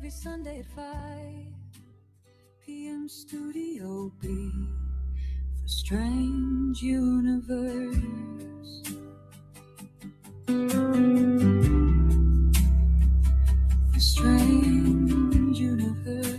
every Sunday at 5 p.m. Studio B for Strange Universe. For Strange Universe.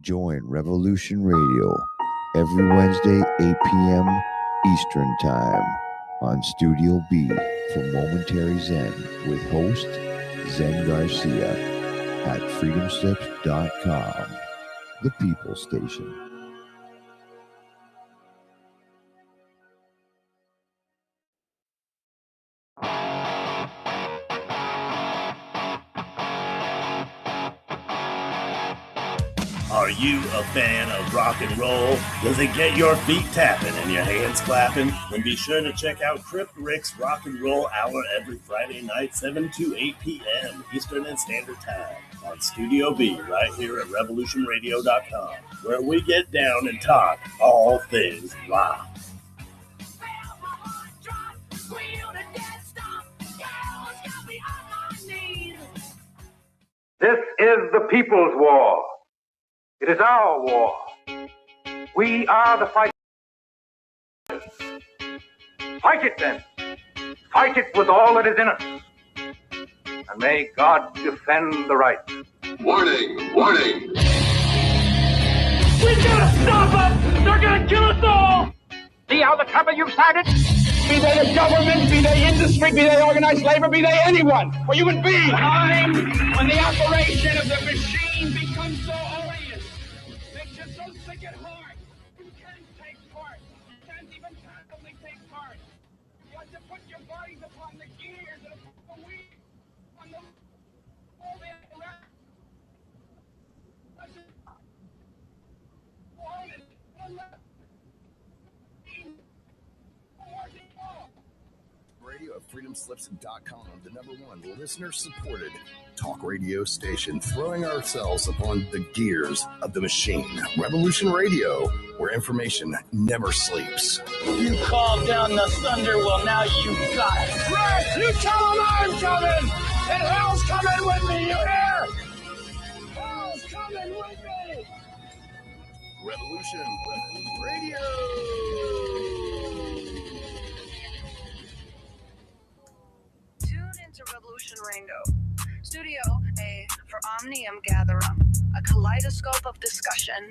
Join Revolution Radio every Wednesday, 8 p.m. Eastern Time on Studio B for Momentary Zen with host Zen Garcia at freedomslips.com, the People Station. Are you a fan of rock and roll? Does it get your feet tapping and your hands clapping? Then be sure to check out Crypt Rick's Rock and Roll Hour every Friday night, 7 to 8 p.m. Eastern and Standard Time on Studio B right here at RevolutionRadio.com, where we get down and talk all things rock. This is the People's War. It is our war. We are the fighters. Fight it then. Fight it with all that is in us. And may God defend the right. Warning! Warning! We gotta stop them! They're gonna kill us all! See how the trouble you've started? Be they the government, be they industry, be they organized labor, be they anyone, or human beings. Time when the operation of the machine becomes so odious, makes you so sick at heart, you can't take part, you can't even tactfully take part. You have to put your bodies upon the gears and upon the wheel, on the all the Radio at freedomslips.com, the #1 listener-supported talk radio station, throwing ourselves upon the gears of the machine. Revolution Radio, where information never sleeps. You called down the thunder, well now you got it. Right, you tell them I'm coming, and hell's coming with me, you hear? Hell's coming with me. Revolution Radio. Tune into Revolution Rango. Studio A for Omnium Gatherum, a kaleidoscope of discussion.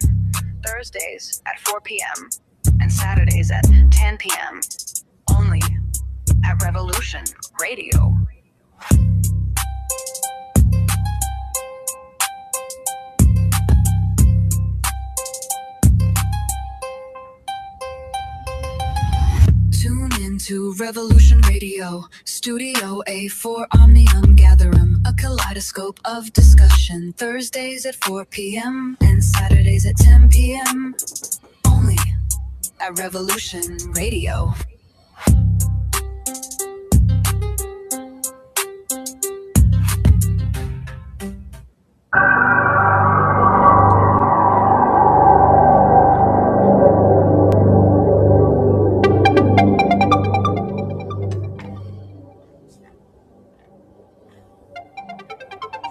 Thursdays at 4 p.m. and Saturdays at 10 p.m. Only at Revolution Radio. Tune into Revolution Radio, Studio A for Omnium Gatherum, a kaleidoscope of discussion. Thursdays at 4 p.m. and Saturdays at 10 p.m. Only at Revolution Radio.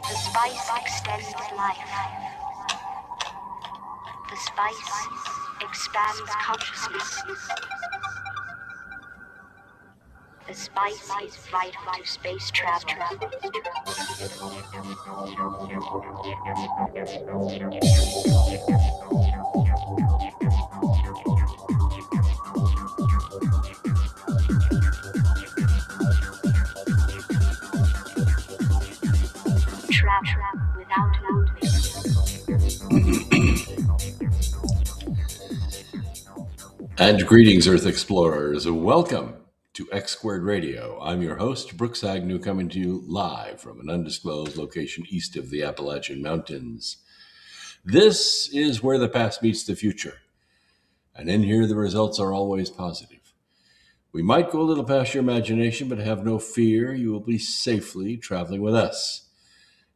The spice extends life. The spice expands consciousness. The spice is vital to space travel. Travel without movement. And greetings, Earth Explorers. Welcome to X Squared Radio. I'm your host, Brooks Agnew, coming to you live from an undisclosed location east of the Appalachian Mountains. This is where the past meets the future. And in here, the results are always positive. We might go a little past your imagination, but have no fear. You will be safely traveling with us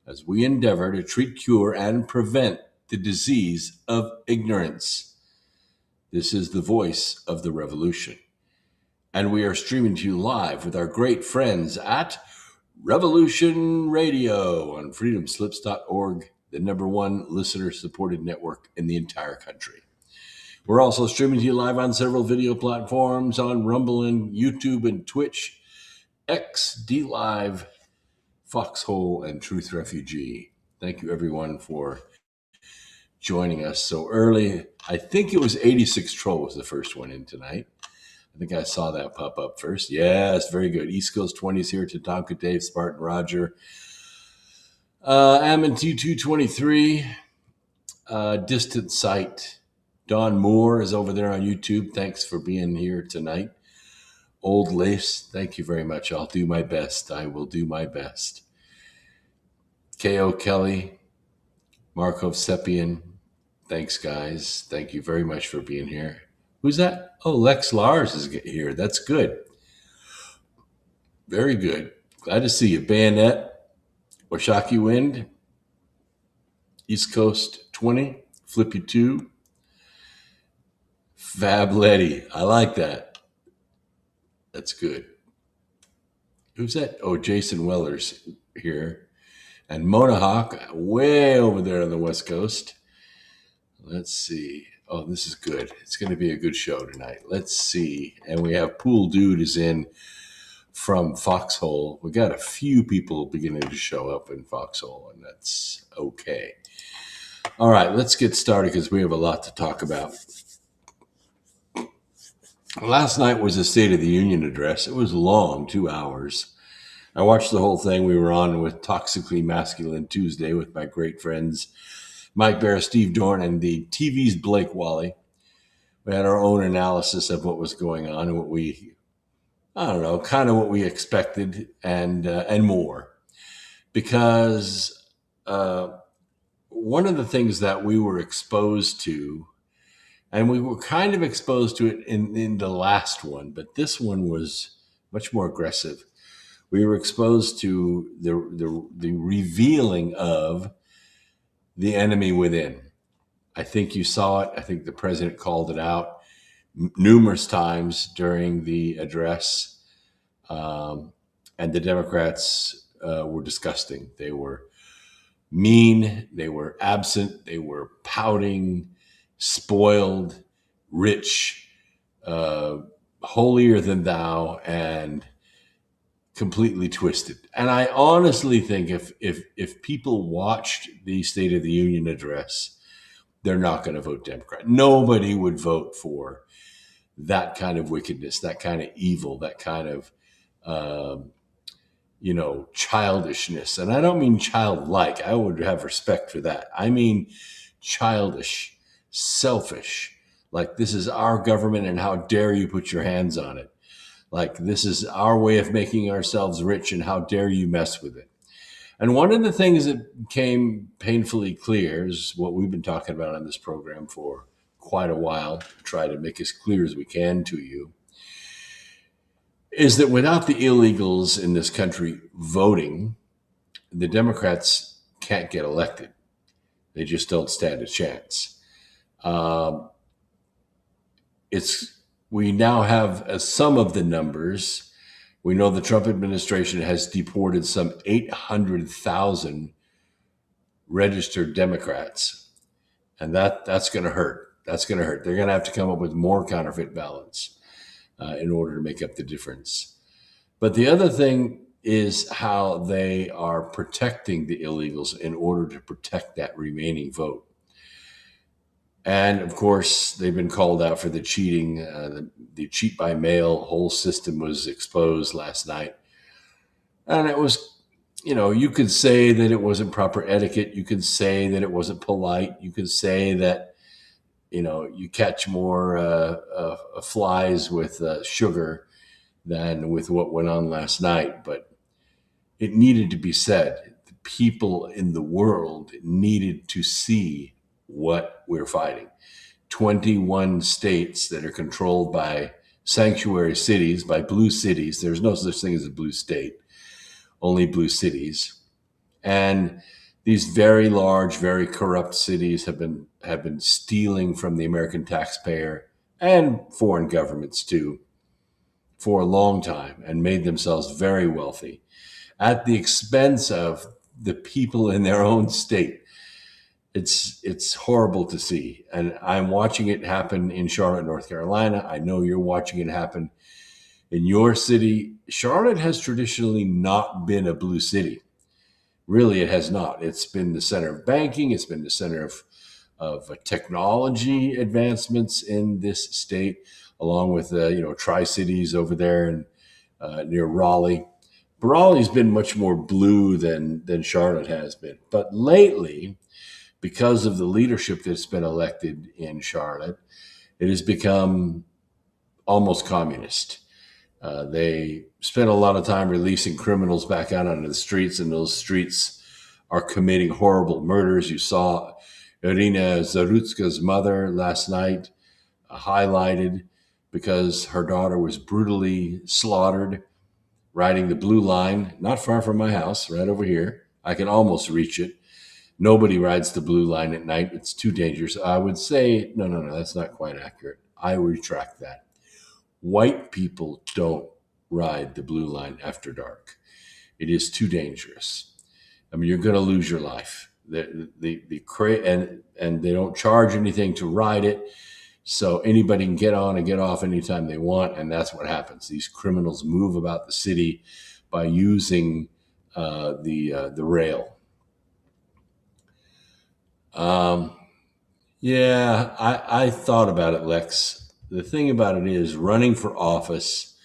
as we endeavor to treat, cure, and prevent the disease of ignorance. This is the voice of the revolution. And we are streaming to you live with our great friends at Revolution Radio on freedomslips.org, the #1 listener-supported network in the entire country. We're also streaming to you live on several video platforms on Rumble and YouTube and Twitch, X, DLive, Foxhole, and Truth Refugee. Thank you, everyone, for joining us so early. I think it was 86 Troll was the first one in tonight. I think I saw that pop up first. Yes, very good. East Coast 20s here. Tatanka Dave, Spartan Roger. Ammon T223. Distant Sight. Don Moore is over there on YouTube. Thanks for being here tonight. Old Lace, thank you very much. I'll do my best. I will do my best. K.O. Kelly. Markov Sepian. Thanks, guys. Thank you very much for being here. Who's that? Oh, Lex Lars is here. That's good. Very good. Glad to see you. Bayonet, Washaki Wind, East Coast 20, Flippy 2, Fab Letty. I like that. That's good. Who's that? Oh, Jason Weller's here. And Mona Hawk, way over there on the West Coast. Let's see. Oh, this is good. It's going to be a good show tonight. Let's see. And we have Pool Dude is in from Foxhole. We got a few people beginning to show up in Foxhole, and that's okay. All right, let's get started because we have a lot to talk about. Last night was the State of the Union address. It was long, 2 hours. I watched the whole thing. We were on with Toxically Masculine Tuesday with my great friends Mike Bear, Steve Dorn, and the TV's Blake Wally. We had our own analysis of what was going on and what we, kind of what we expected and more. Because one of the things that we were exposed to, and we were kind of exposed to it in the last one, but this one was much more aggressive. We were exposed to the revealing of the enemy within. I think you saw it. I think the president called it out numerous times during the address. And the Democrats were disgusting. They were mean. They were absent. They were pouting, spoiled, rich, holier than thou, and completely twisted. And I honestly think if people watched the State of the Union address, they're not going to vote Democrat. Nobody would vote for that kind of wickedness, that kind of evil, that kind of, childishness. And I don't mean childlike. I would have respect for that. I mean childish, selfish. Like, this is our government and how dare you put your hands on it. Like, this is our way of making ourselves rich and how dare you mess with it. And one of the things that became painfully clear is what we've been talking about on this program for quite a while, to try to make as clear as we can to you, is that without the illegals in this country voting, the Democrats can't get elected. They just don't stand a chance. We now have some of the numbers. We know the Trump administration has deported some 800,000 registered Democrats. And that's going to hurt. That's going to hurt. They're going to have to come up with more counterfeit ballots in order to make up the difference. But the other thing is how they are protecting the illegals in order to protect that remaining vote. And of course, they've been called out for the cheating. The cheat by mail whole system was exposed last night. And it was, you could say that it wasn't proper etiquette. You could say that it wasn't polite. You could say that, you catch more flies with sugar than with what went on last night. But it needed to be said. The people in the world needed to see what we're fighting. 21 states that are controlled by sanctuary cities, by blue cities. There's no such thing as a blue state, only blue cities. And these very large, very corrupt cities have been stealing from the American taxpayer and foreign governments too for a long time and made themselves very wealthy at the expense of the people in their own state. It's horrible to see. And I'm watching it happen in Charlotte, North Carolina. I know you're watching it happen in your city. Charlotte has traditionally not been a blue city. Really, it has not. It's been the center of banking. It's been the center of technology advancements in this state, along with Tri-Cities over there and near Raleigh. But Raleigh's been much more blue than Charlotte has been. But lately, because of the leadership that's been elected in Charlotte, it has become almost communist. They spent a lot of time releasing criminals back out onto the streets, and those streets are committing horrible murders. You saw Irina Zarutska's mother last night highlighted because her daughter was brutally slaughtered riding the blue line, not far from my house, right over here. I can almost reach it. Nobody rides the blue line at night. It's too dangerous. I would say, no, that's not quite accurate. I retract that. White people don't ride the blue line after dark. It is too dangerous. I mean, you're going to lose your life. And they don't charge anything to ride it. So anybody can get on and get off anytime they want, and that's what happens. These criminals move about the city by using the rail. I thought about it, Lex. The thing about it is running for office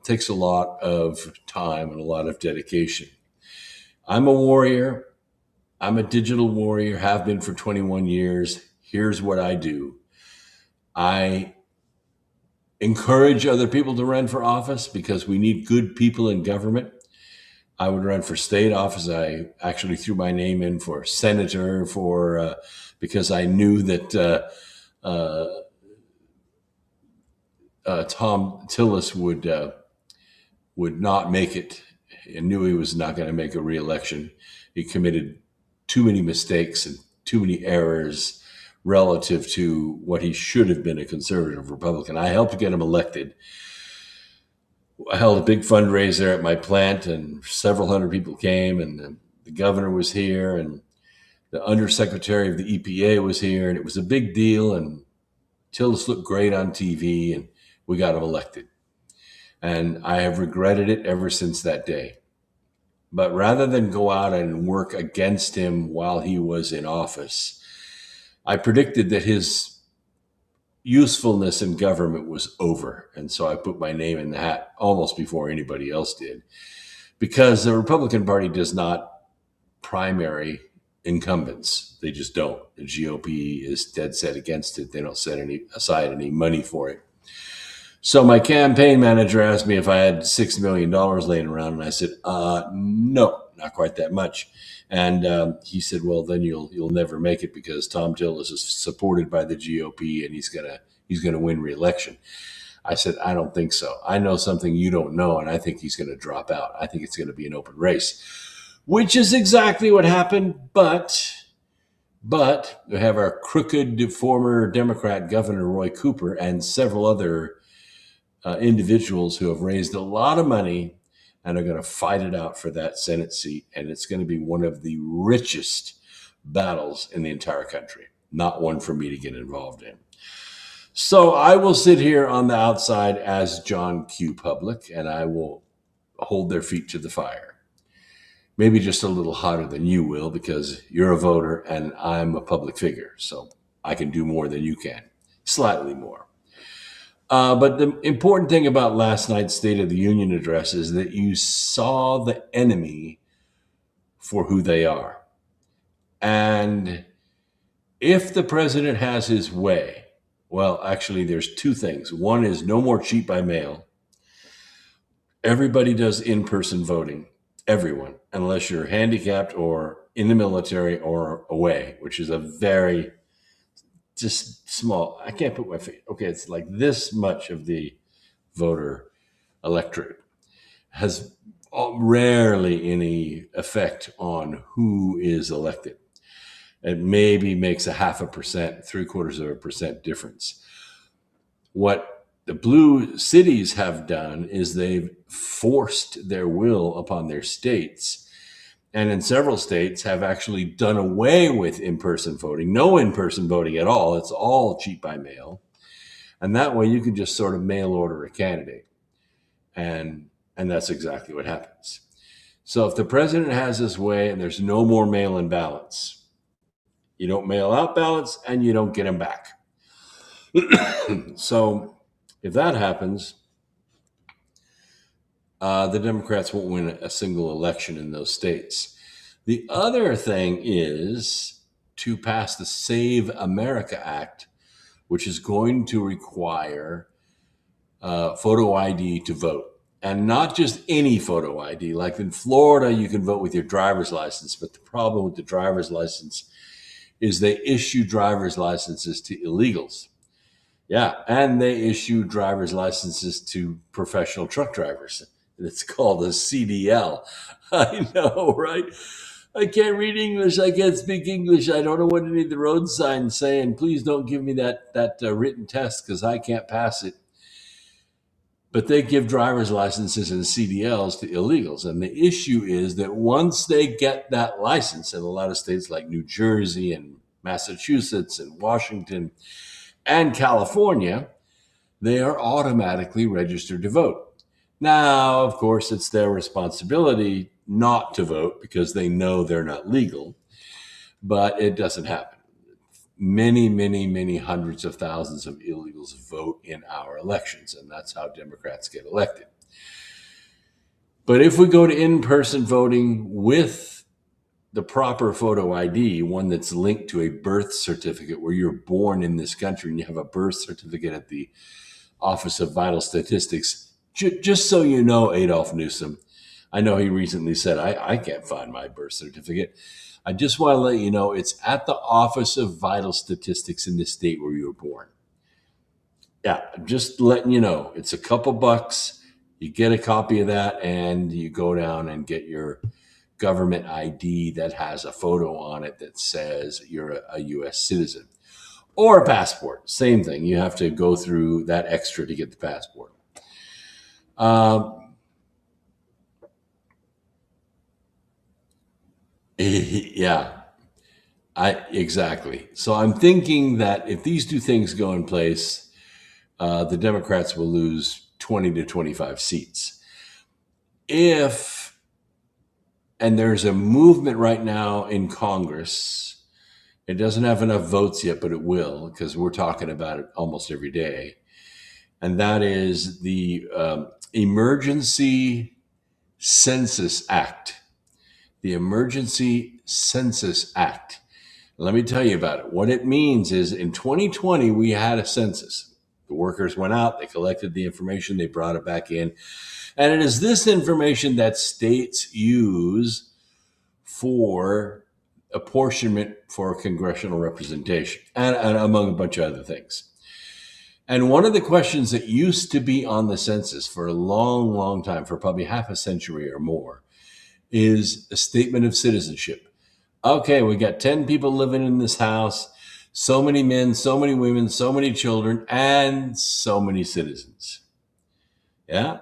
takes a lot of time and a lot of dedication. I'm a warrior. I'm a digital warrior, have been for 21 years. Here's what I do. I encourage other people to run for office because we need good people in government. I would run for state office. I actually threw my name in for senator because I knew that Tom Tillis would not make it, and knew he was not going to make a re-election. He committed too many mistakes and too many errors relative to what he should have been, a conservative Republican. I helped get him elected. I held a big fundraiser at my plant, and several hundred people came, and the governor was here, and the undersecretary of the EPA was here, and it was a big deal, and Tillis looked great on TV, and we got him elected. And I have regretted it ever since that day. But rather than go out and work against him while he was in office, I predicted that his usefulness in government was over. And so I put my name in the hat almost before anybody else did, because the Republican Party does not primary incumbents. They just don't. The GOP is dead set against it. They don't set aside any money for it. So my campaign manager asked me if I had $6 million laying around, and I said, no, not quite that much. And he said, well, then you'll never make it because Tom Tillis is supported by the GOP and he's gonna win re-election. I said, I don't think so. I know something you don't know, and I think he's going to drop out. I think it's going to be an open race, which is exactly what happened. But we have our crooked former Democrat Governor Roy Cooper and several other individuals who have raised a lot of money and are going to fight it out for that Senate seat. And it's going to be one of the richest battles in the entire country, not one for me to get involved in. So I will sit here on the outside as John Q. Public, and I will hold their feet to the fire. Maybe just a little hotter than you will, because you're a voter and I'm a public figure. So I can do more than you can, slightly more. But the important thing about last night's State of the Union address is that you saw the enemy for who they are. And if the president has his way, well, actually, there's two things. One is no more cheat by mail. Everybody does in-person voting. Everyone, unless you're handicapped or in the military or away, which is a very just small, I can't put my feet. Okay, it's like this much of the voter electorate has rarely any effect on who is elected. It maybe makes 0.5%, 0.75% difference. What the blue cities have done is they've forced their will upon their states, and in several states have actually done away with in-person voting. No in-person voting at all. It's all cheat by mail. And that way you can just sort of mail order a candidate. And that's exactly what happens. So if the president has his way and there's no more mail-in ballots, you don't mail out ballots and you don't get them back. So if that happens, the Democrats won't win a single election in those states. The other thing is to pass the Save America Act, which is going to require photo ID to vote. And not just any photo ID. Like in Florida, you can vote with your driver's license. But the problem with the driver's license is they issue driver's licenses to illegals. Yeah, and they issue driver's licenses to professional truck drivers. It's called a CDL. I know, right? I can't read English. I can't speak English. I don't know what any of the road signs say. And please don't give me that written test because I can't pass it. But they give driver's licenses and CDLs to illegals. And the issue is that once they get that license in a lot of states like New Jersey and Massachusetts and Washington and California, they are automatically registered to vote. Now, of course, it's their responsibility not to vote because they know they're not legal, but it doesn't happen. Many, many, many hundreds of thousands of illegals vote in our elections, and that's how Democrats get elected. But if we go to in-person voting with the proper photo ID, one that's linked to a birth certificate where you're born in this country and you have a birth certificate at the Office of Vital Statistics, just so you know, Adolf Newsom, I know he recently said, I can't find my birth certificate. I just want to let you know it's at the Office of Vital Statistics in the state where you were born. Yeah, just letting you know. It's a couple bucks. You get a copy of that and you go down and get your government ID that has a photo on it that says you're a U.S. citizen. Or a passport. Same thing. You have to go through that extra to get the passport. Yeah, exactly. So I'm thinking that if these two things go in place, the Democrats will lose 20 to 25 seats. And there's a movement right now in Congress, it doesn't have enough votes yet, but it will, because we're talking about it almost every day. And that is the Emergency Census Act. The Emergency Census Act. Let me tell you about it. What it means is in 2020, we had a census. The workers went out, they collected the information, they brought it back in. And it is this information that states use for apportionment for congressional representation and among a bunch of other things. And one of the questions that used to be on the census for a long, long time, for probably half a century or more, is a statement of citizenship. Okay, we got 10 people living in this house, so many men, so many women, so many children, and so many citizens. Yeah.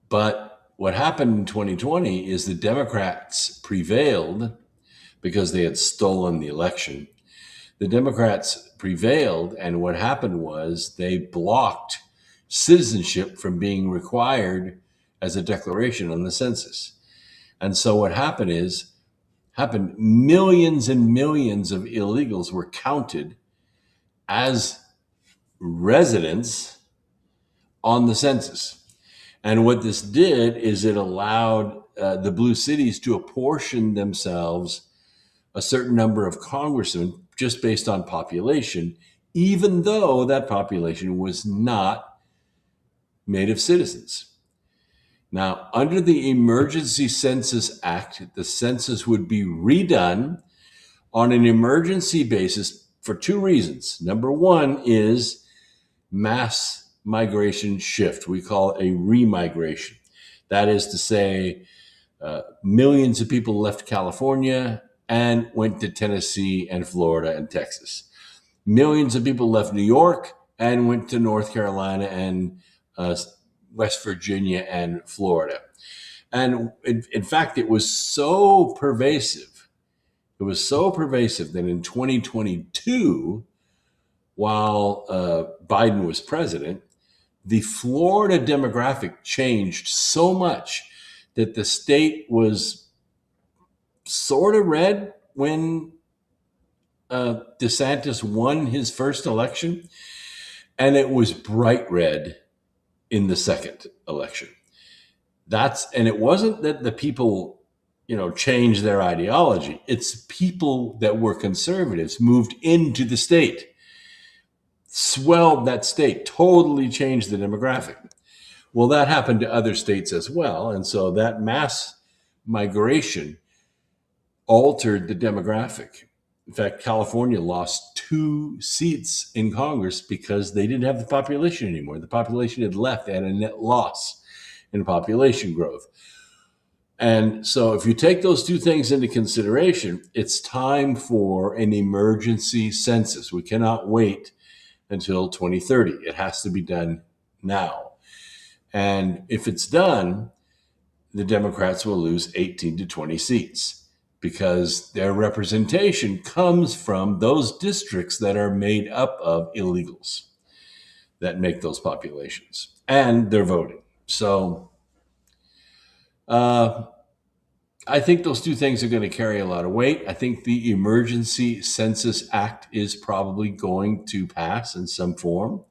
But what happened in 2020 is the Democrats prevailed because they had stolen the election. The Democrats prevailed, and what happened was they blocked citizenship from being required as a declaration on the census. And so what happened millions and millions of illegals were counted as residents on the census. And what this did is it allowed the blue cities to apportion themselves a certain number of congressmen just based on population, even though that population was not made of citizens. Now, under the Emergency Census Act, the census would be redone on an emergency basis for two reasons. Number one is mass migration shift. We call it a remigration. That is to say, millions of people left California and went to Tennessee and Florida and Texas. Millions of people left New York and went to North Carolina and West Virginia and Florida. And in fact, it was so pervasive. It was so pervasive that in 2022, while Biden was president, the Florida demographic changed so much that the state was sort of red when DeSantis won his first election, and it was bright red in the second election. And it wasn't that the people, changed their ideology. It's people that were conservatives moved into the state, swelled that state, totally changed the demographic. Well, that happened to other states as well. And so that mass migration altered the demographic. In fact, California lost 2 seats in Congress because they didn't have the population anymore. The population had left. They had a net loss in population growth. And so if you take those two things into consideration, it's time for an emergency census. We cannot wait until 2030. It has to be done now. And if it's done, the Democrats will lose 18 to 20 seats because their representation comes from those districts that are made up of illegals that make those populations, and they're voting. So I think those two things are going to carry a lot of weight. I think the Emergency Census Act is probably going to pass in some form.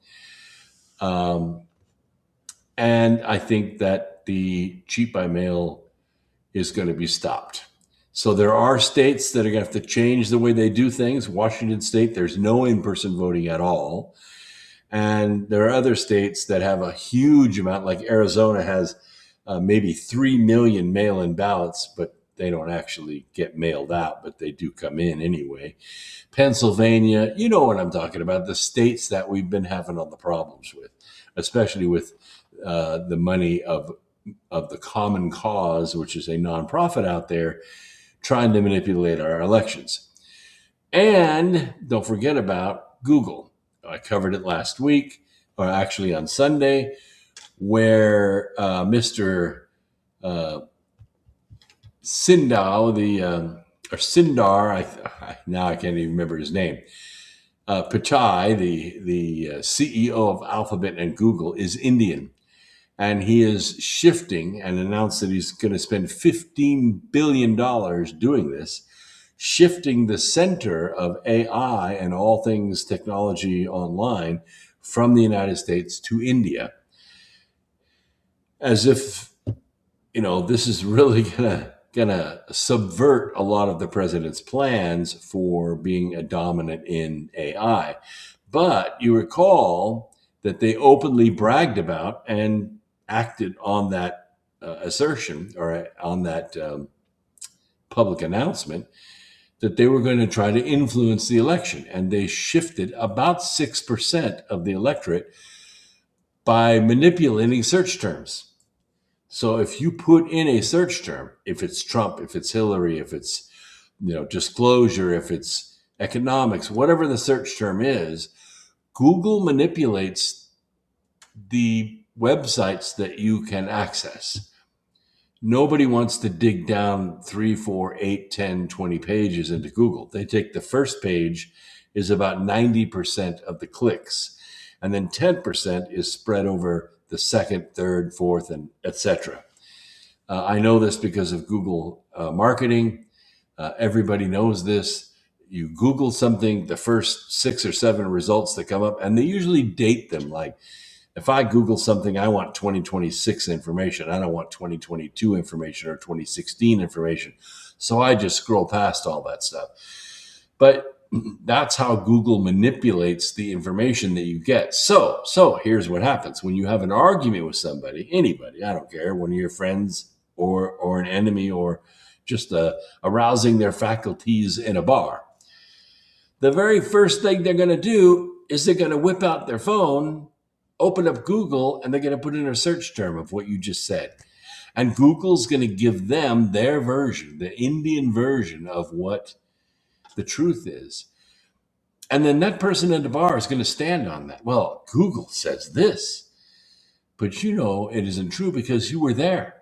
And I think that the cheat by mail is going to be stopped. So there are states that are going to have to change the way they do things. Washington State, there's no in-person voting at all. And there are other states that have a huge amount, like Arizona has maybe 3 million mail-in ballots, but they don't actually get mailed out, but they do come in anyway. Pennsylvania, you know what I'm talking about, the states that we've been having all the problems with, especially with the money of the Common Cause, which is a nonprofit out there, trying to manipulate our elections. And don't forget about Google. I covered it last week, or actually on Sunday, where Mr. Sindar, now I can't even remember his name. Pichai, the CEO of Alphabet and Google, is Indian. And he is shifting and announced that he's going to spend $15 billion doing this, shifting the center of AI and all things technology online from the United States to India. As if, this is really gonna subvert a lot of the president's plans for being a dominant in AI. But you recall that they openly bragged about and acted on that assertion, or on that public announcement, that they were going to try to influence the election. And they shifted about 6% of the electorate by manipulating search terms. So if you put in a search term, if it's Trump, if it's Hillary, if it's disclosure, if it's economics, whatever the search term is, Google manipulates the websites that you can access. Nobody wants to dig down 3, 4, 8, 10, 20 pages into Google. They take the first page is about 90% of the clicks. And then 10% is spread over the second, third, fourth, and etc. I know this because of Google marketing. Everybody knows this. You Google something, the first 6 or 7 results that come up, and they usually date them. Like if I Google something, I want 2026 information. I don't want 2022 information or 2016 information. So I just scroll past all that stuff. But that's how Google manipulates the information that you get. So here's what happens. When you have an argument with somebody, anybody, I don't care, one of your friends or an enemy or just arousing their faculties in a bar, the very first thing they're going to do is they're going to whip out their phone, open up Google, and they're going to put in a search term of what you just said. And Google's going to give them their version, the Indian version of what the truth is. And then that person at the bar is going to stand on that. Well, Google says this, but you know it isn't true because you were there.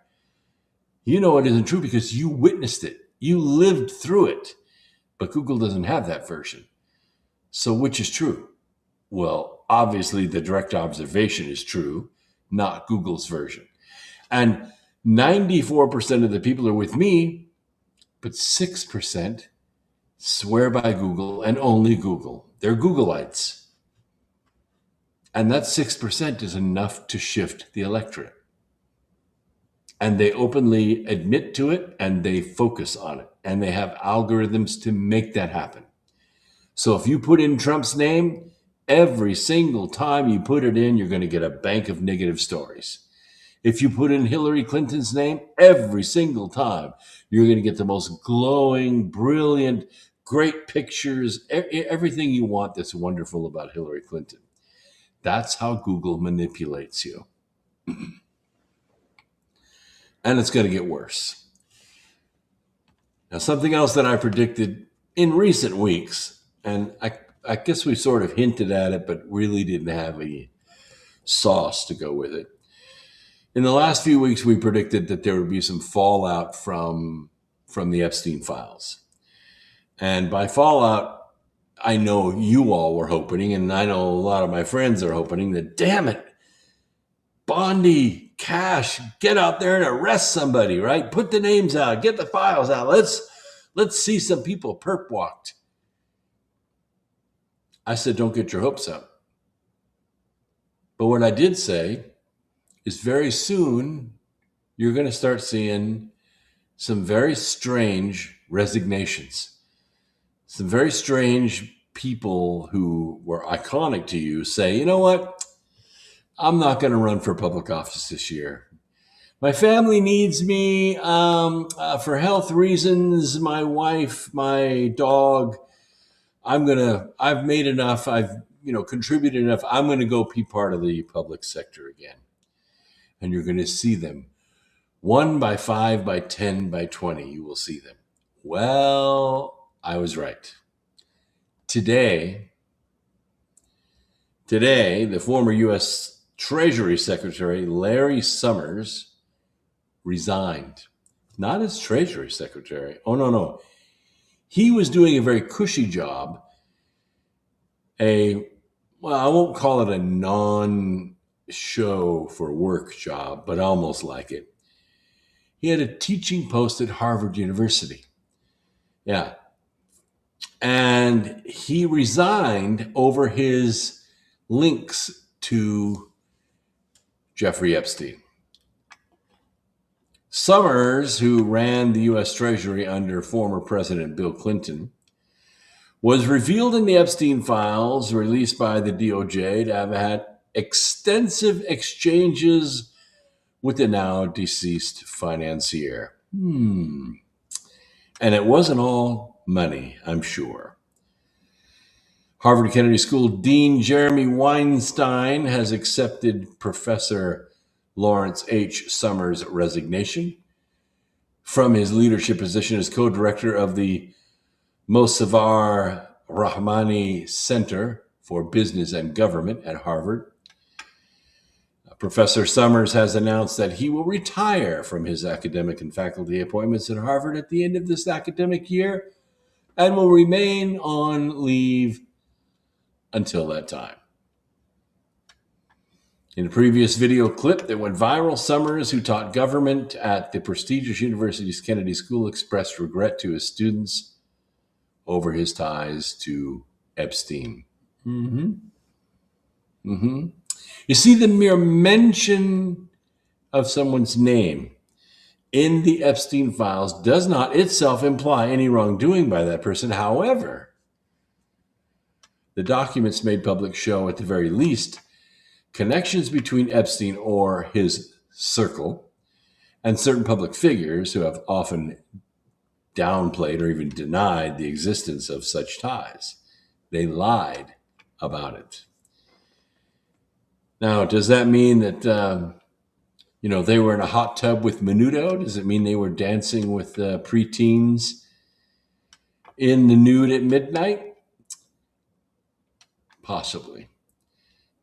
You know it isn't true because you witnessed it. You lived through it. But Google doesn't have that version. So which is true? Well, obviously the direct observation is true, not Google's version. And 94% of the people are with me, but 6% swear by Google and only Google. They're Googleites. And that 6% is enough to shift the electorate. And they openly admit to it and they focus on it. And they have algorithms to make that happen. So if you put in Trump's name, every single time you put it in, you're going to get a bank of negative stories. If you put in Hillary Clinton's name, every single time, you're going to get the most glowing, brilliant, great pictures, everything you want that's wonderful about Hillary Clinton. That's how Google manipulates you. And it's going to get worse. Now, something else that I predicted in recent weeks, and I guess we sort of hinted at it, but really didn't have any sauce to go with it. In the last few weeks, we predicted that there would be some fallout from the Epstein files. And by fallout, I know you all were hoping, and I know a lot of my friends are hoping that, damn it, Bondi, Cash, get out there and arrest somebody, right? Put the names out, get the files out. Let's see some people perp walked. I said, don't get your hopes up. But what I did say is very soon you're going to start seeing some very strange resignations. Some very strange people who were iconic to you say, you know what? I'm not going to run for public office this year. My family needs me for health reasons. My wife, my dog. I've made enough. I've contributed enough. I'm going to go be part of the public sector again. And you're going to see them 1 by 5 by 10 by 20. You will see them. Well, I was right. Today, the former U.S. Treasury Secretary Larry Summers resigned. Not as Treasury Secretary. Oh, no. He was doing a very cushy job. I won't call it a non-show for work job, but almost like it. He had a teaching post at Harvard University. Yeah. And he resigned over his links to Jeffrey Epstein. Summers, who ran the U.S. Treasury under former President Bill Clinton, was revealed in the Epstein files released by the DOJ to have had extensive exchanges with the now deceased financier. And it wasn't all money, I'm sure. Harvard Kennedy School Dean Jeremy Weinstein has accepted Professor Lawrence H. Summers' resignation from his leadership position as co-director of the Mossavar Rahmani Center for Business and Government at Harvard. Professor Summers has announced that he will retire from his academic and faculty appointments at Harvard at the end of this academic year and will remain on leave until that time. In a previous video clip that went viral, Summers, who taught government at the prestigious university's Kennedy School, expressed regret to his students over his ties to Epstein. You see, the mere mention of someone's name in the Epstein files does not itself imply any wrongdoing by that person. However, the documents made public show, at the very least, connections between Epstein or his circle and certain public figures who have often downplayed or even denied the existence of such ties. They lied about it. Now, does that mean that they were in a hot tub with Menudo? Does it mean they were dancing with preteens in the nude at midnight? Possibly.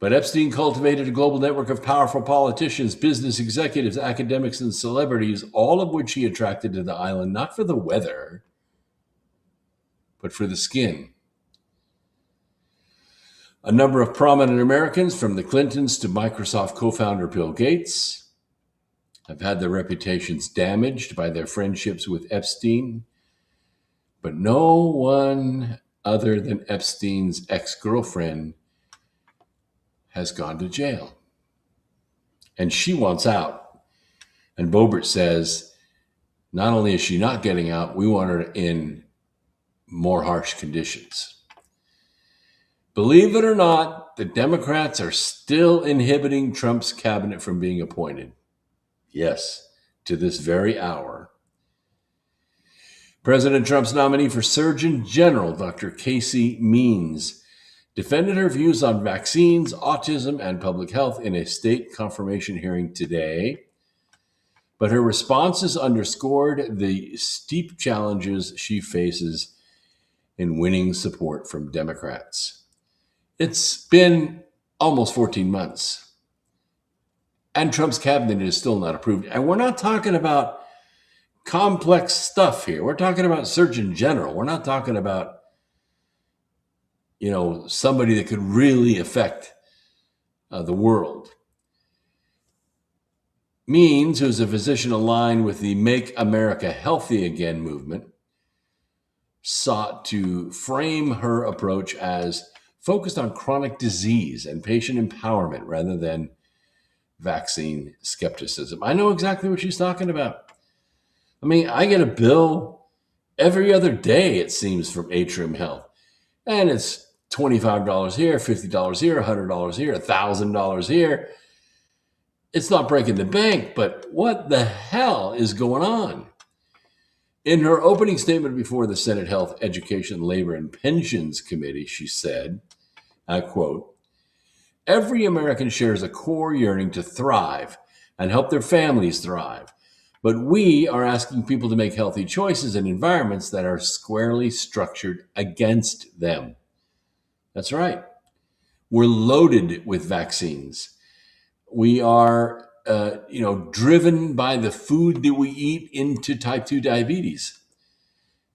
But Epstein cultivated a global network of powerful politicians, business executives, academics, and celebrities, all of which he attracted to the island, not for the weather, but for the skin. A number of prominent Americans, from the Clintons to Microsoft co-founder Bill Gates, have had their reputations damaged by their friendships with Epstein. But no one other than Epstein's ex-girlfriend has gone to jail. And she wants out. And Boebert says, not only is she not getting out, we want her in more harsh conditions. Believe it or not, the Democrats are still inhibiting Trump's cabinet from being appointed. Yes, to this very hour. President Trump's nominee for Surgeon General, Dr. Casey Means, defended her views on vaccines, autism, and public health in a state confirmation hearing today. But her responses underscored the steep challenges she faces in winning support from Democrats. It's been almost 14 months, and Trump's cabinet is still not approved. And we're not talking about complex stuff here. We're talking about Surgeon General. We're not talking about somebody that could really affect the world. Means, who's a physician aligned with the Make America Healthy Again movement, sought to frame her approach as focused on chronic disease and patient empowerment rather than vaccine skepticism. I know exactly what she's talking about. I mean, I get a bill every other day, it seems, from Atrium Health. And it's $25 here, $50 here, $100 here, $1,000 here. It's not breaking the bank, but what the hell is going on? In her opening statement before the Senate Health, Education, Labor, and Pensions Committee, she said, I quote, "Every American shares a core yearning to thrive and help their families thrive. But we are asking people to make healthy choices in environments that are squarely structured against them." That's right. We're loaded with vaccines. We are, driven by the food that we eat into type 2 diabetes.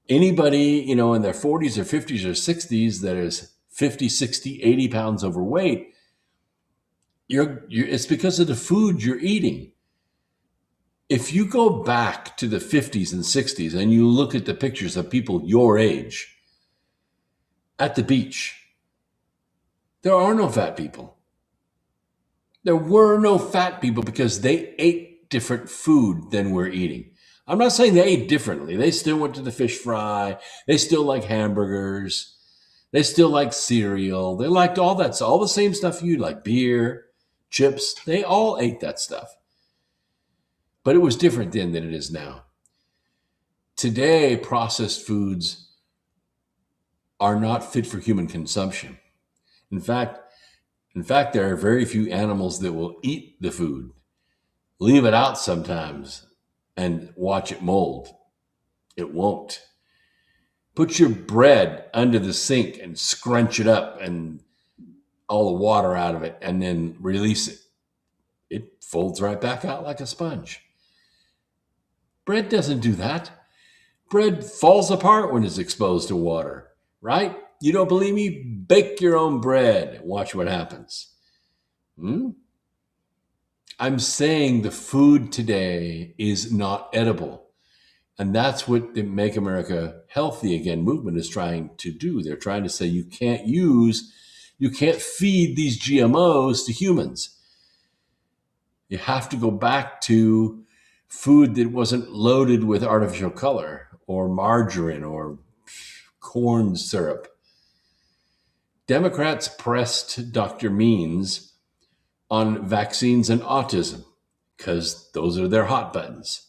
Anybody, in their 40s or 50s or 60s that is 50, 60, 80 pounds overweight, it's because of the food you're eating. If you go back to the 50s and 60s and you look at the pictures of people your age at the beach, there are no fat people. There were no fat people because they ate different food than we're eating. I'm not saying they ate differently. They still went to the fish fry. They still like hamburgers. They still like cereal. They liked all that, all the same stuff you like, beer, chips. They all ate that stuff. But it was different then than it is now. Today, processed foods are not fit for human consumption. In fact, there are very few animals that will eat the food, leave it out sometimes, and watch it mold. It won't. Put your bread under the sink and scrunch it up and all the water out of it and then release it. It folds right back out like a sponge. Bread doesn't do that. Bread falls apart when it's exposed to water, right? You don't believe me? Bake your own bread and watch what happens. I'm saying the food today is not edible. And that's what the Make America Healthy Again movement is trying to do. They're trying to say you can't feed these GMOs to humans. You have to go back to food that wasn't loaded with artificial color or margarine or corn syrup. Democrats pressed Dr. Means on vaccines and autism because those are their hot buttons.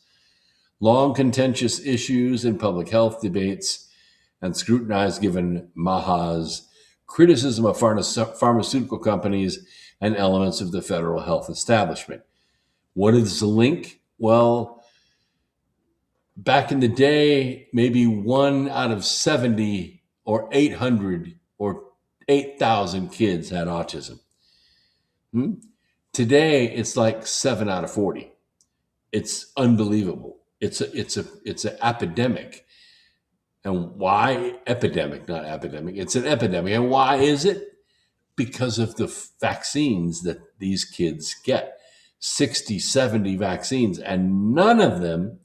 Long contentious issues in public health debates and scrutinized given Maha's criticism of pharmaceutical companies and elements of the federal health establishment. What is the link? Well, back in the day, maybe 1 out of 70 or 800 or 8,000 kids had autism. Today, it's like 7 out of 40. It's unbelievable. It's an epidemic. And why? Epidemic, not epidemic. It's an epidemic. And why is it? Because of the vaccines that these kids get. 60, 70 vaccines, and none of them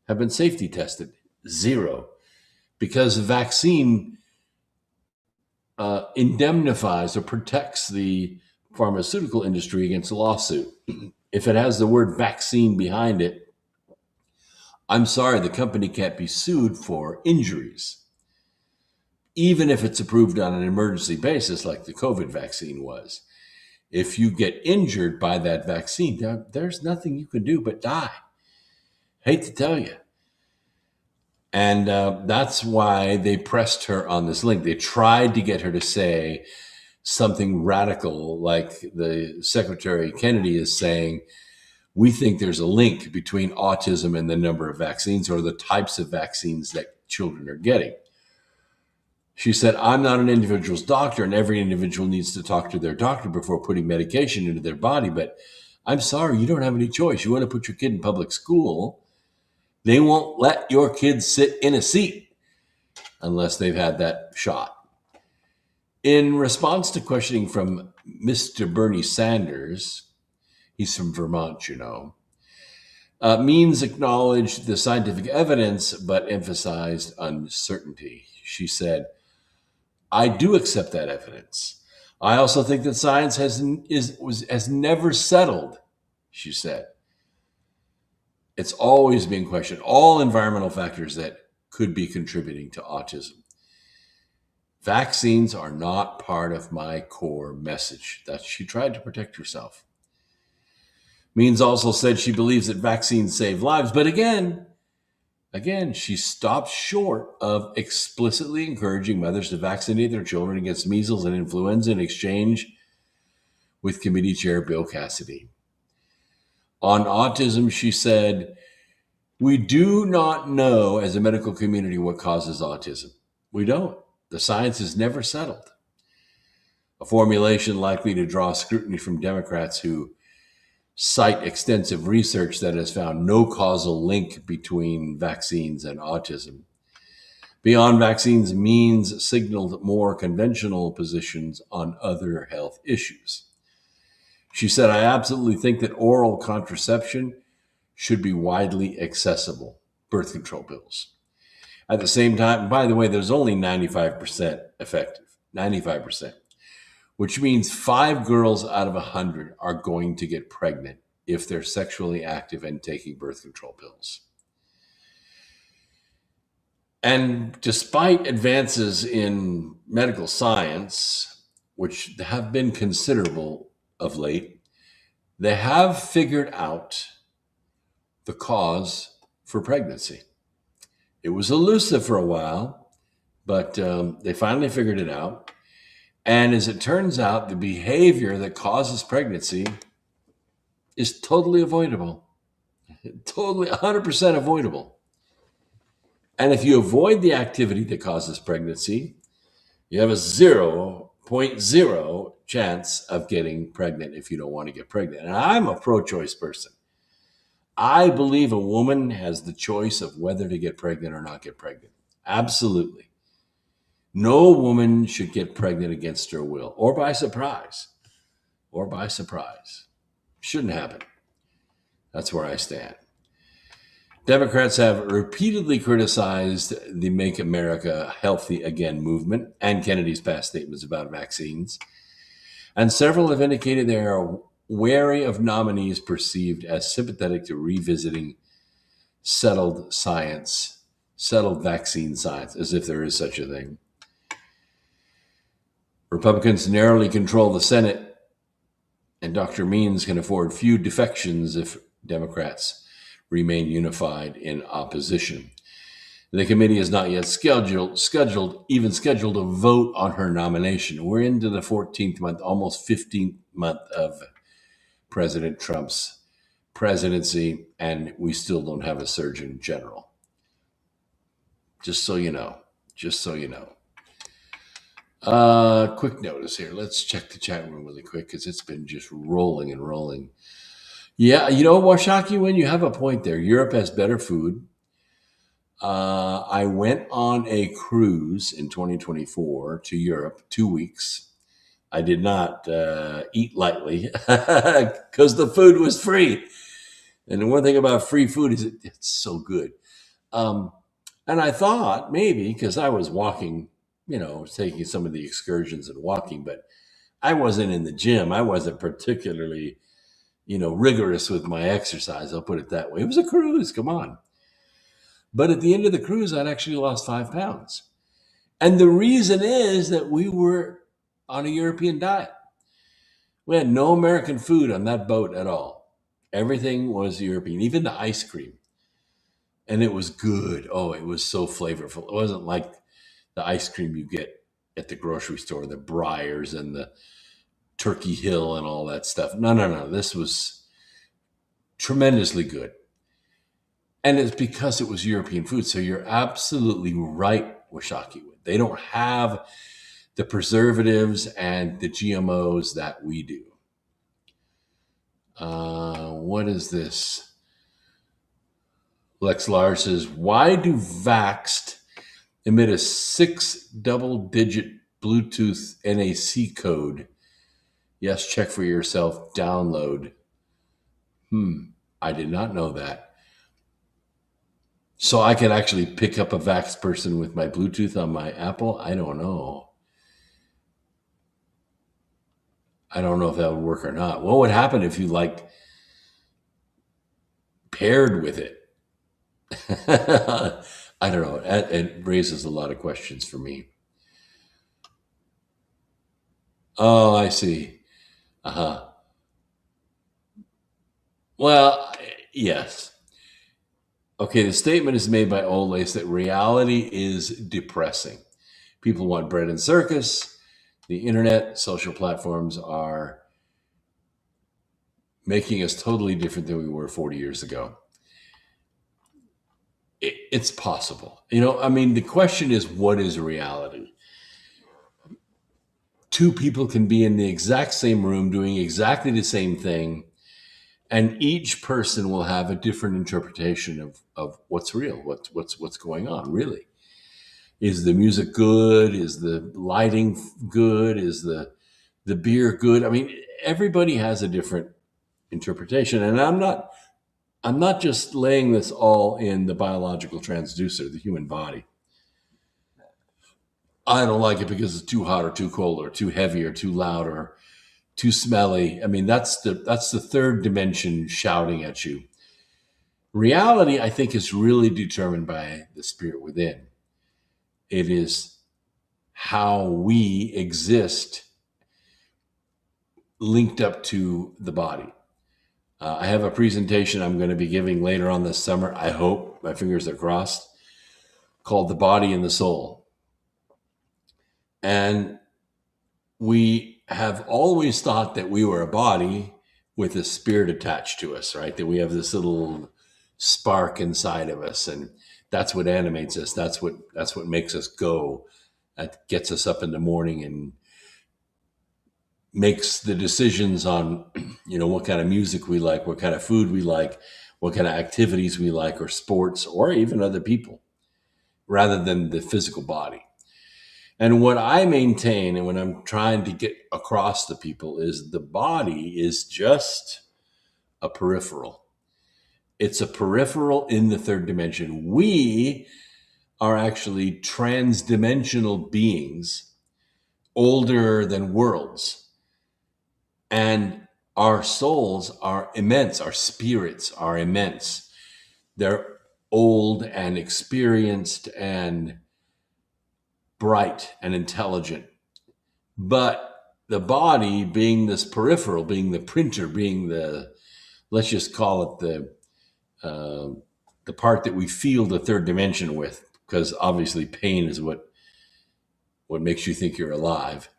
have been safety tested. Zero. Because the vaccine indemnifies or protects the pharmaceutical industry against a lawsuit. If it has the word vaccine behind it, I'm sorry, the company can't be sued for injuries, even if it's approved on an emergency basis like the COVID vaccine was. If you get injured by that vaccine, there's nothing you can do but die. Hate to tell you. And that's why they pressed her on this link. They tried to get her to say something radical, like the Secretary Kennedy is saying, we think there's a link between autism and the number of vaccines or the types of vaccines that children are getting. She said, I'm not an individual's doctor, and every individual needs to talk to their doctor before putting medication into their body. But I'm sorry, you don't have any choice. You want to put your kid in public school, they won't let your kids sit in a seat unless they've had that shot. In response to questioning from Mr. Bernie Sanders, he's from Vermont, you know, Means acknowledged the scientific evidence but emphasized uncertainty. She said, I do accept that evidence. I also think that science has never settled, she said. It's always being questioned. All environmental factors that could be contributing to autism. Vaccines are not part of my core message. That she tried to protect herself. Means also said she believes that vaccines save lives, but again, she stopped short of explicitly encouraging mothers to vaccinate their children against measles and influenza in exchange with committee chair Bill Cassidy. On autism, she said, we do not know as a medical community what causes autism. We don't. The science has never settled. A formulation likely to draw scrutiny from Democrats who cite extensive research that has found no causal link between vaccines and autism. Beyond vaccines, Means signaled more conventional positions on other health issues. She said, I absolutely think that oral contraception should be widely accessible, birth control pills. At the same time, by the way, there's only 95% effective, 95%, which means 5 girls out of 100 are going to get pregnant if they're sexually active and taking birth control pills. And despite advances in medical science, which have been considerable of late, they have figured out the cause for pregnancy. It was elusive for a while, but they finally figured it out. And as it turns out, the behavior that causes pregnancy is totally avoidable. Totally 100% avoidable. And if you avoid the activity that causes pregnancy, you have a 0.0 chance of getting pregnant if you don't want to get pregnant. And I'm a pro-choice person. I believe a woman has the choice of whether to get pregnant or not get pregnant. Absolutely. No woman should get pregnant against her will or by surprise. Shouldn't happen. That's where I stand. Democrats have repeatedly criticized the Make America Healthy Again movement and Kennedy's past statements about vaccines. And several have indicated they are wary of nominees perceived as sympathetic to revisiting settled vaccine science, as if there is such a thing. Republicans narrowly control the Senate, and Dr. Means can afford few defections if Democrats remain unified in opposition. The committee is not yet scheduled a vote on her nomination. We're into the 14th month, almost 15th month of President Trump's presidency, and we still don't have a Surgeon General. Just so you know. Quick notice here. Let's check the chat room really quick because it's been just rolling and rolling. Yeah, Washaki, when you have a point there. Europe has better food. I went on a cruise in 2024 to Europe, 2 weeks. I did not eat lightly because the food was free. And the one thing about free food is it's so good. And I thought maybe because I was walking, taking some of the excursions and walking, but I wasn't in the gym. I wasn't particularly, rigorous with my exercise. I'll put it that way. It was a cruise. Come on. But at the end of the cruise, I'd actually lost 5 pounds. And the reason is that we were on a European diet. We had no American food on that boat at all. Everything was European, even the ice cream. And it was good. Oh, it was so flavorful. It wasn't like the ice cream you get at the grocery store, the Breyers and the Turkey Hill and all that stuff. No. This was tremendously good. And it's because it was European food. So you're absolutely right, Washaki. They don't have the preservatives and the GMOs that we do. What is this? Lex Lars says, why do Vaxxed emit a 6 double-digit Bluetooth NAC code? Yes, check for yourself. Download. I did not know that. So I can actually pick up a Vaxxed person with my Bluetooth on my Apple? I don't know. I don't know if that would work or not. What would happen if you paired with it? I don't know. It raises a lot of questions for me. Oh, I see. Well, yes. Okay, the statement is made by Old Lace that reality is depressing. People want bread and circus. The internet, social platforms are making us totally different than we were 40 years ago. It's possible. The question is, what is reality? 2 people can be in the exact same room doing exactly the same thing, and each person will have a different interpretation of what's real, what's going on, really. Is the music good? Is the lighting good? Is the beer good? Everybody has a different interpretation, and I'm not just laying this all in the biological transducer, the human body. I don't like it because it's too hot or too cold or too heavy or too loud or too smelly. That's the third dimension shouting at you. Reality, I think, is really determined by the spirit within. It is how we exist linked up to the body. I have a presentation I'm going to be giving later on this summer, I hope, my fingers are crossed, called The Body and the Soul. And we have always thought that we were a body with a spirit attached to us, right? That we have this little spark inside of us, and that's what animates us. That's what makes us go. That gets us up in the morning and makes the decisions on, what kind of music we like, what kind of food we like, what kind of activities we like, or sports, or even other people, rather than the physical body. And what I maintain, and when I'm trying to get across to people, is the body is just a peripheral. It's a peripheral in the third dimension. We are actually transdimensional beings, older than worlds. And our souls are immense. Our spirits are immense. They're old and experienced and bright and intelligent. But the body, being this peripheral, being the printer, being the, let's just call it the part that we feel the third dimension with, because obviously pain is what makes you think you're alive.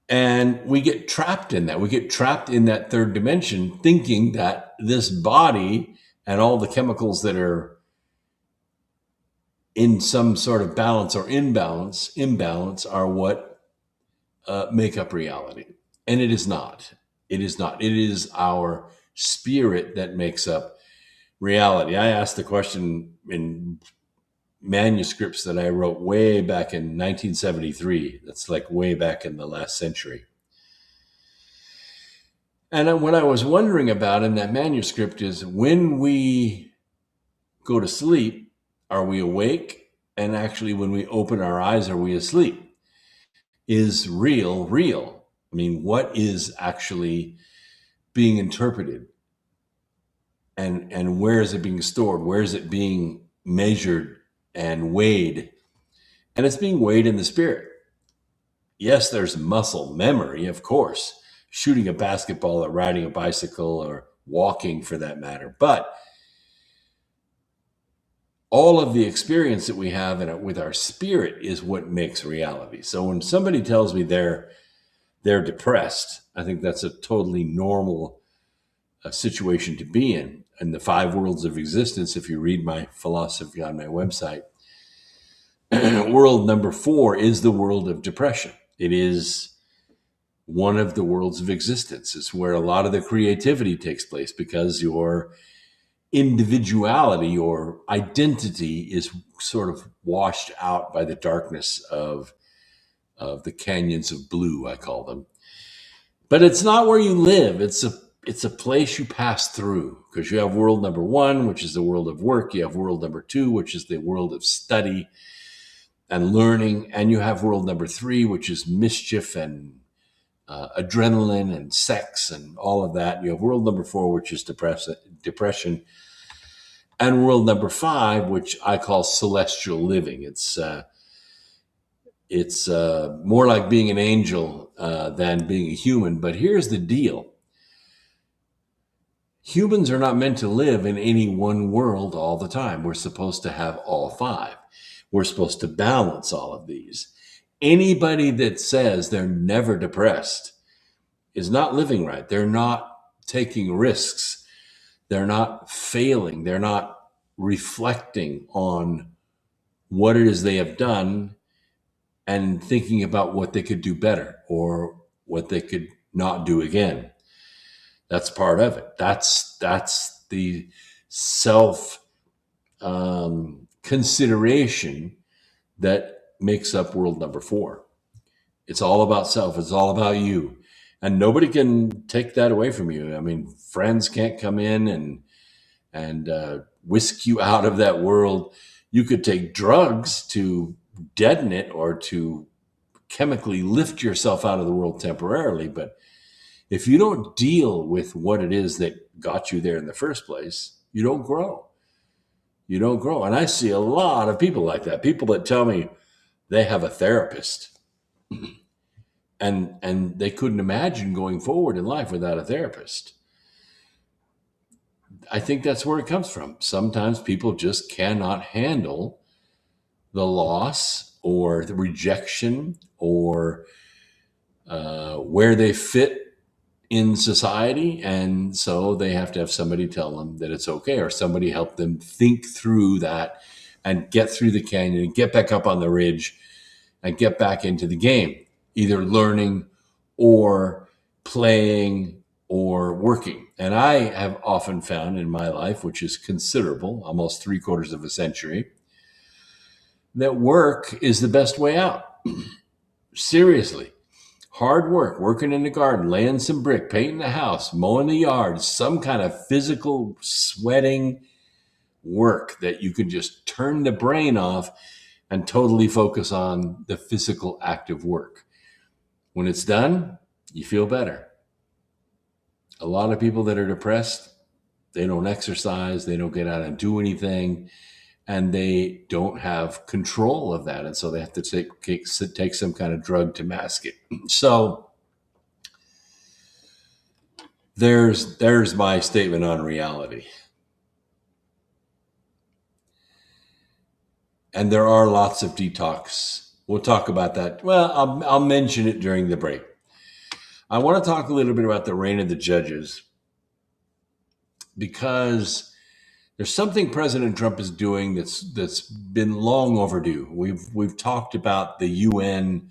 And we get trapped in that. We get trapped in that third dimension thinking that this body and all the chemicals that are in some sort of balance or imbalance are what make up reality. And it is not. It is not. It is our spirit that makes up reality. I asked the question in manuscripts that I wrote way back in 1973. That's like way back in the last century. And what I was wondering about in that manuscript is, when we go to sleep, are we awake? And actually, when we open our eyes, are we asleep? Is real? I mean, what is actually being interpreted? And where is it being stored? Where is it being measured and weighed? And it's being weighed in the spirit. Yes, there's muscle memory, of course, shooting a basketball or riding a bicycle or walking for that matter. But all of the experience that we have with our spirit is what makes reality. So when somebody tells me they're depressed, I think that's a totally normal situation to be in. And the 5 worlds of existence, if you read my philosophy on my website, world number 4 is the world of depression. It is one of the worlds of existence. It's where a lot of the creativity takes place, because your individuality, your identity is sort of washed out by the darkness of the canyons of blue, I call them. But it's not where you live. It's a place you pass through, because you have world number 1, which is the world of work. You have world number 2, which is the world of study and learning. And you have world number 3, which is mischief and adrenaline and sex and all of that. You have world number 4, which is depression. And world number 5, which I call celestial living. It's more like being an angel than being a human. But here's the deal. Humans are not meant to live in any one world all the time. We're supposed to have all 5. We're supposed to balance all of these. Anybody that says they're never depressed is not living right. They're not taking risks. They're not failing. They're not reflecting on what it is they have done and thinking about what they could do better or what they could not do again. That's part of it. That's the self consideration that makes up world number 4. It's all about self. It's all about you. And nobody can take that away from you. I mean, friends can't come in and whisk you out of that world. You could take drugs to deaden it or to chemically lift yourself out of the world temporarily. But if you don't deal with what it is that got you there in the first place, you don't grow. You don't grow. And I see a lot of people like that. People that tell me they have a therapist and they couldn't imagine going forward in life without a therapist. I think that's where it comes from. Sometimes people just cannot handle the loss or the rejection or where they fit in society. And so they have to have somebody tell them that it's okay, or somebody help them think through that and get through the canyon and get back up on the ridge and get back into the game, either learning or playing or working. And I have often found in my life, which is considerable, almost 3/4 of a century, that work is the best way out. Seriously. Hard work, working in the garden, laying some brick, painting the house, mowing the yard, some kind of physical sweating work that you can just turn the brain off and totally focus on the physical active work. When it's done, you feel better. A lot of people that are depressed, they don't exercise, they don't get out and do anything, and they don't have control of that. And so they have to take some kind of drug to mask it. So there's my statement on reality. And there are lots of detox. We'll talk about that. Well, I'll mention it during the break. I want to talk a little bit about the reign of the judges, because there's something President Trump is doing that's been long overdue. We've talked about the UN,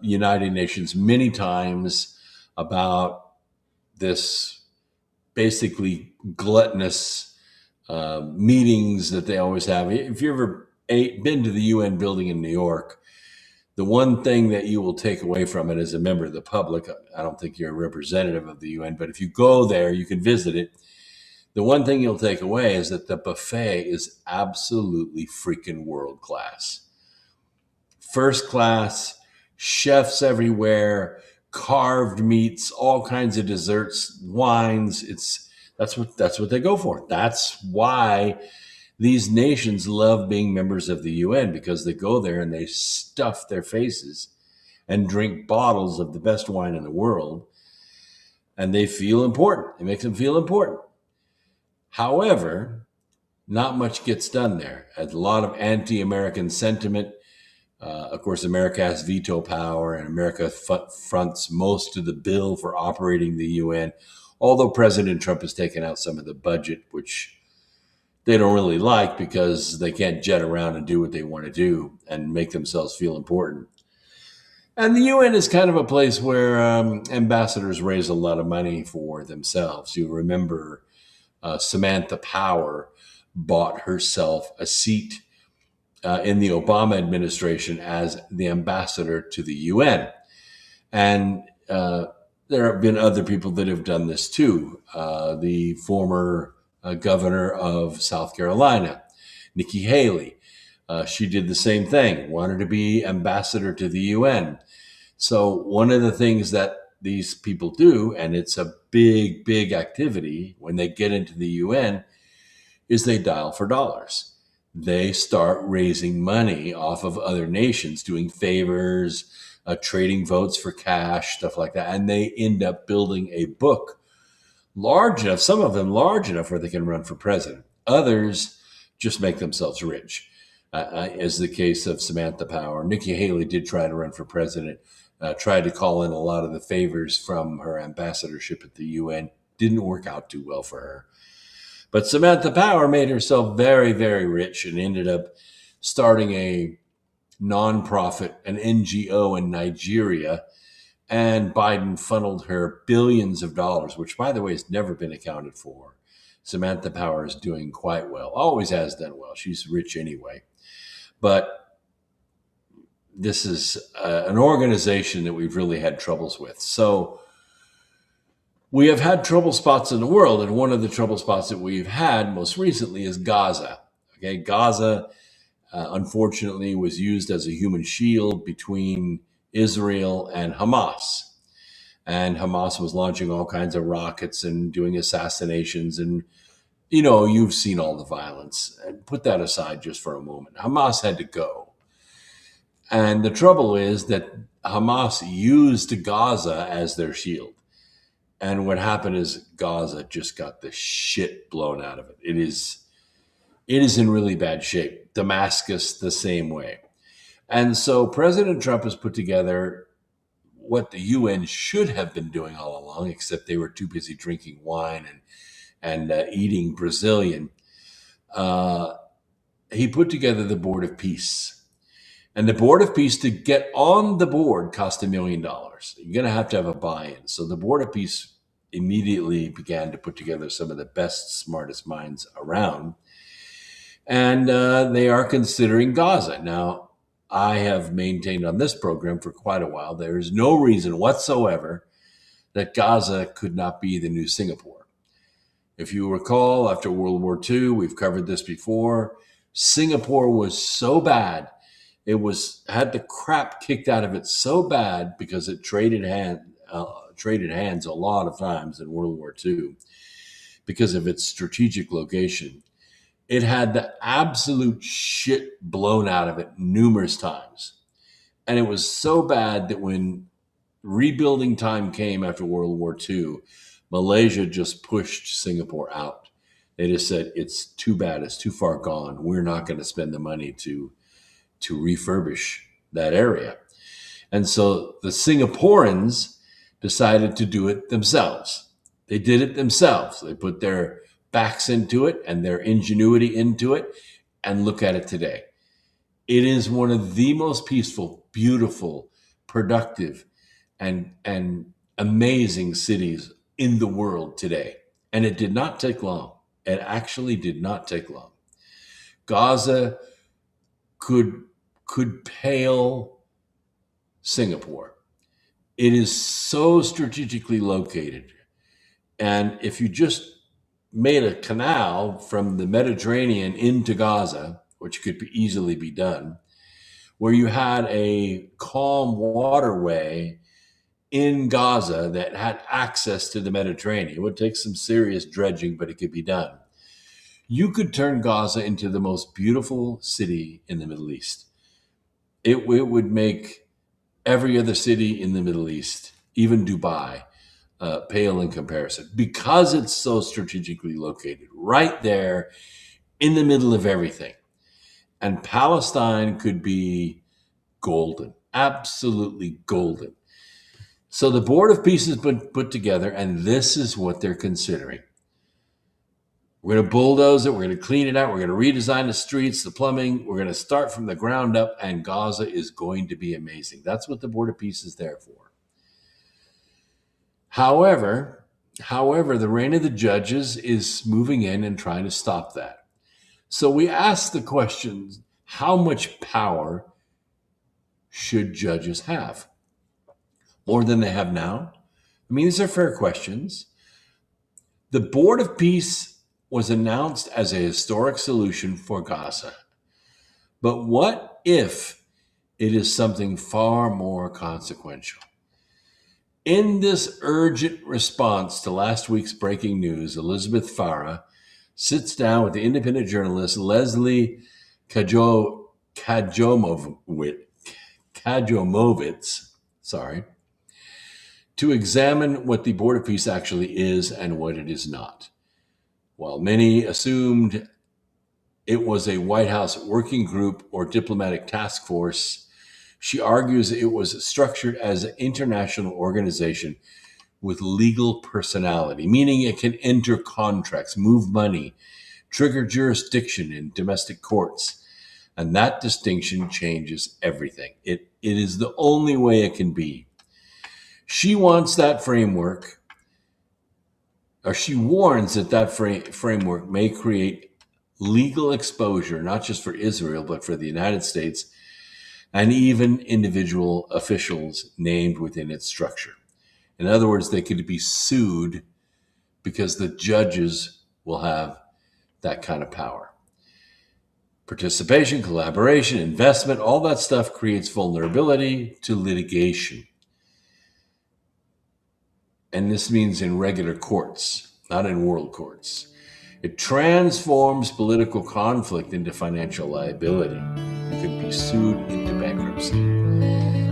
United Nations, many times about this basically gluttonous meetings that they always have. If you've ever been to the UN building in New York, the one thing that you will take away from it as a member of the public, I don't think you're a representative of the UN, but if you go there, you can visit it. The one thing you'll take away is that the buffet is absolutely freaking world class. First class, chefs everywhere, carved meats, all kinds of desserts, wines. That's what they go for. That's why these nations love being members of the UN, because they go there and they stuff their faces and drink bottles of the best wine in the world, and they feel important. It makes them feel important. However, not much gets done there. A lot of anti-American sentiment. Of course, America has veto power, and America fronts most of the bill for operating the UN, although President Trump has taken out some of the budget, which they don't really like because they can't jet around and do what they want to do and make themselves feel important. And the UN is kind of a place where ambassadors raise a lot of money for themselves. You remember Samantha Power bought herself a seat in the Obama administration as the ambassador to the UN. And there have been other people that have done this too. The former governor of South Carolina, Nikki Haley, she did the same thing, wanted to be ambassador to the UN. So one of the things that these people do, and it's a big, big activity when they get into the UN, is they dial for dollars. They start raising money off of other nations, doing favors, trading votes for cash, stuff like that. And they end up building a book large enough, some of them large enough where they can run for president. Others just make themselves rich, as the case of Samantha Power. Nikki Haley did try to run for president, tried to call in a lot of the favors from her ambassadorship at the UN. Didn't work out too well for her. But Samantha Power made herself very, very rich and ended up starting a nonprofit, an NGO in Nigeria. And Biden funneled her billions of dollars, which, by the way, has never been accounted for. Samantha Power is doing quite well, always has done well. She's rich anyway. But this is an organization that we've really had troubles with. So we have had trouble spots in the world, and one of the trouble spots that we've had most recently is Gaza. Okay, Gaza, unfortunately, was used as a human shield between Israel and Hamas. And Hamas was launching all kinds of rockets and doing assassinations. And, you know, you've seen all the violence. And put that aside just for a moment. Hamas had to go. And the trouble is that Hamas used Gaza as their shield. And what happened is Gaza just got the shit blown out of it. It is in really bad shape. Damascus, the same way. And so President Trump has put together what the UN should have been doing all along, except they were too busy drinking wine and eating Brazilian. He put together the Board of Peace. And the Board of Peace, to get on the board, cost $1 million. You're going to have a buy-in. So the Board of Peace immediately began to put together some of the best, smartest minds around. And they are considering Gaza. Now, I have maintained on this program for quite a while, there is no reason whatsoever that Gaza could not be the new Singapore. If you recall, after World War II, we've covered this before, Singapore was so bad. It had the crap kicked out of it so bad because it traded hands a lot of times in World War II because of its strategic location. It had the absolute shit blown out of it numerous times. And it was so bad that when rebuilding time came after World War II, Malaysia just pushed Singapore out. They just said, it's too bad, it's too far gone. We're not going to spend the money to refurbish that area. And so the Singaporeans decided to do it themselves. They did it themselves. They put their backs into it and their ingenuity into it, and look at it today. It is one of the most peaceful, beautiful, productive, and amazing cities in the world today. And it did not take long. It actually did not take long. Gaza could pale Singapore. It is so strategically located. And if you just made a canal from the Mediterranean into Gaza, which could easily be done, where you had a calm waterway in Gaza that had access to the Mediterranean. It would take some serious dredging, but it could be done. You could turn Gaza into the most beautiful city in the Middle East. It would make every other city in the Middle East, even Dubai, pale in comparison, because it's so strategically located right there in the middle of everything. And Palestine could be golden, absolutely golden. So the Board of Peace has been put together, and this is what they're considering. We're going to bulldoze it. We're going to clean it out. We're going to redesign the streets, the plumbing. We're going to start from the ground up, and Gaza is going to be amazing. That's what the Board of Peace is there for. However, the reign of the judges is moving in and trying to stop that. So we ask the question, how much power should judges have? More than they have now? I mean, these are fair questions. The Board of Peace was announced as a historic solution for Gaza. But what if it is something far more consequential? In this urgent response to last week's breaking news, Elizabeth Farah sits down with the independent journalist Leslie Kajomovitz, to examine what the Board of Peace actually is and what it is not. While many assumed it was a White House working group or diplomatic task force, she argues it was structured as an international organization with legal personality, meaning it can enter contracts, move money, trigger jurisdiction in domestic courts. And that distinction changes everything. It is the only way it can be. She wants that framework, or she warns that framework may create legal exposure, not just for Israel, but for the United States and even individual officials named within its structure. In other words, they could be sued because the judges will have that kind of power. Participation, collaboration, investment, all that stuff creates vulnerability to litigation. And this means in regular courts, not in world courts. It transforms political conflict into financial liability. You could be sued into bankruptcy.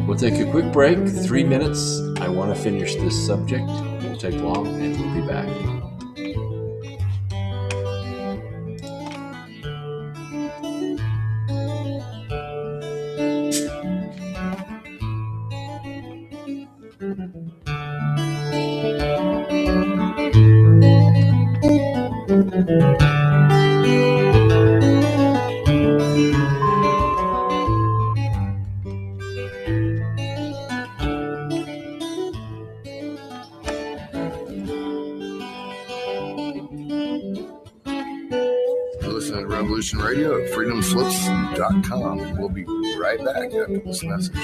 We'll take a quick break, 3 minutes. I want to finish this subject. It won't take long, and we'll be back. Revolution Radio at freedomslips.com. We'll be right back after this message.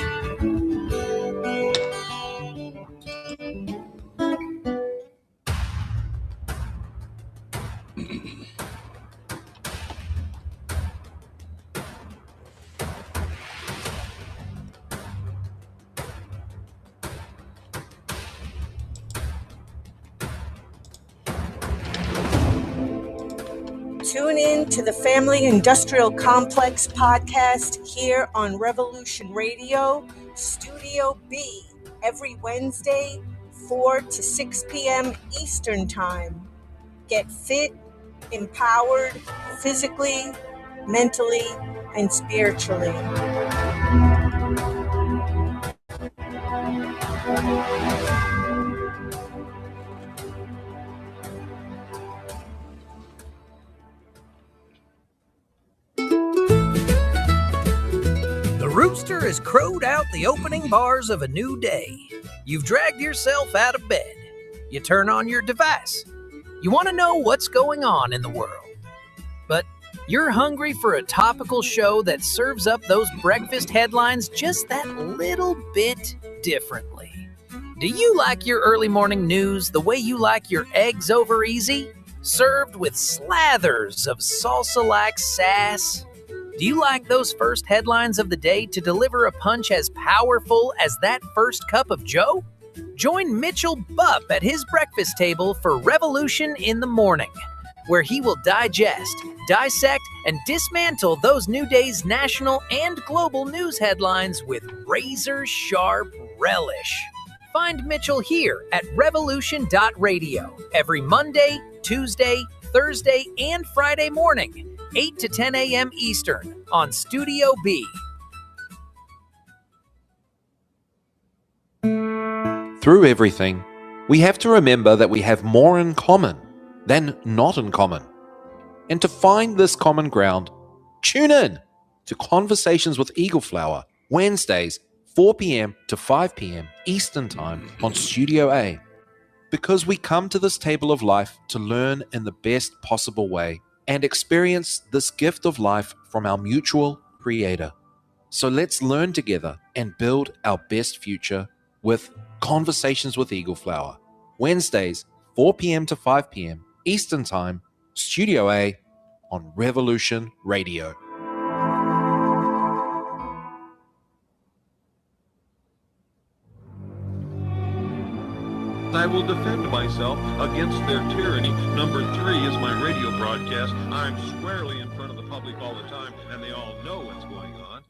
Tune in to the Family Industrial Complex podcast here on Revolution Radio, Studio B, every Wednesday, 4 to 6 p.m. Eastern Time. Get fit, empowered, physically, mentally, and spiritually. Rooster has crowed out the opening bars of a new day. You've dragged yourself out of bed. You turn on your device. You want to know what's going on in the world. But you're hungry for a topical show that serves up those breakfast headlines just that little bit differently. Do you like your early morning news the way you like your eggs over easy? Served with slathers of salsa-like sass? Do you like those first headlines of the day to deliver a punch as powerful as that first cup of joe? Join Mitchell Bupp at his breakfast table for Revolution in the Morning, where he will digest, dissect, and dismantle those new day's national and global news headlines with razor-sharp relish. Find Mitchell here at revolution.radio every Monday, Tuesday, Thursday, and Friday morning, 8 to 10 a.m. Eastern on Studio B. Through everything, we have to remember that we have more in common than not in common. And to find this common ground, tune in to Conversations with Eagle Flower, Wednesdays, 4 p.m. to 5 p.m. Eastern Time on Studio A. Because we come to this table of life to learn in the best possible way and experience this gift of life from our mutual Creator. So let's learn together and build our best future with Conversations with Eagle Flower, Wednesdays, 4 p.m. to 5 p.m. Eastern Time, Studio A on Revolution Radio. I will defend myself against their tyranny. Number 3 is my radio broadcast. I'm squarely in front of the public all the time, and they all know what's going on.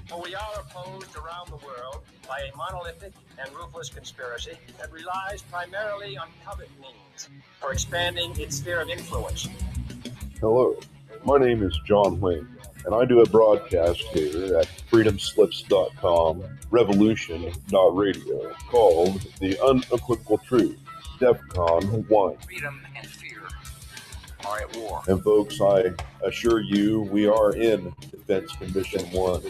For we are opposed around the world by a monolithic and ruthless conspiracy that relies primarily on covert means for expanding its sphere of influence. Hello, my name is John Wayne, and I do a broadcast here at freedomslips.com, revolution.radio, called The Unequivocal Truth, DEFCON 1. Freedom and fear are at war. And folks, I assure you, we are in Defense Mission 1,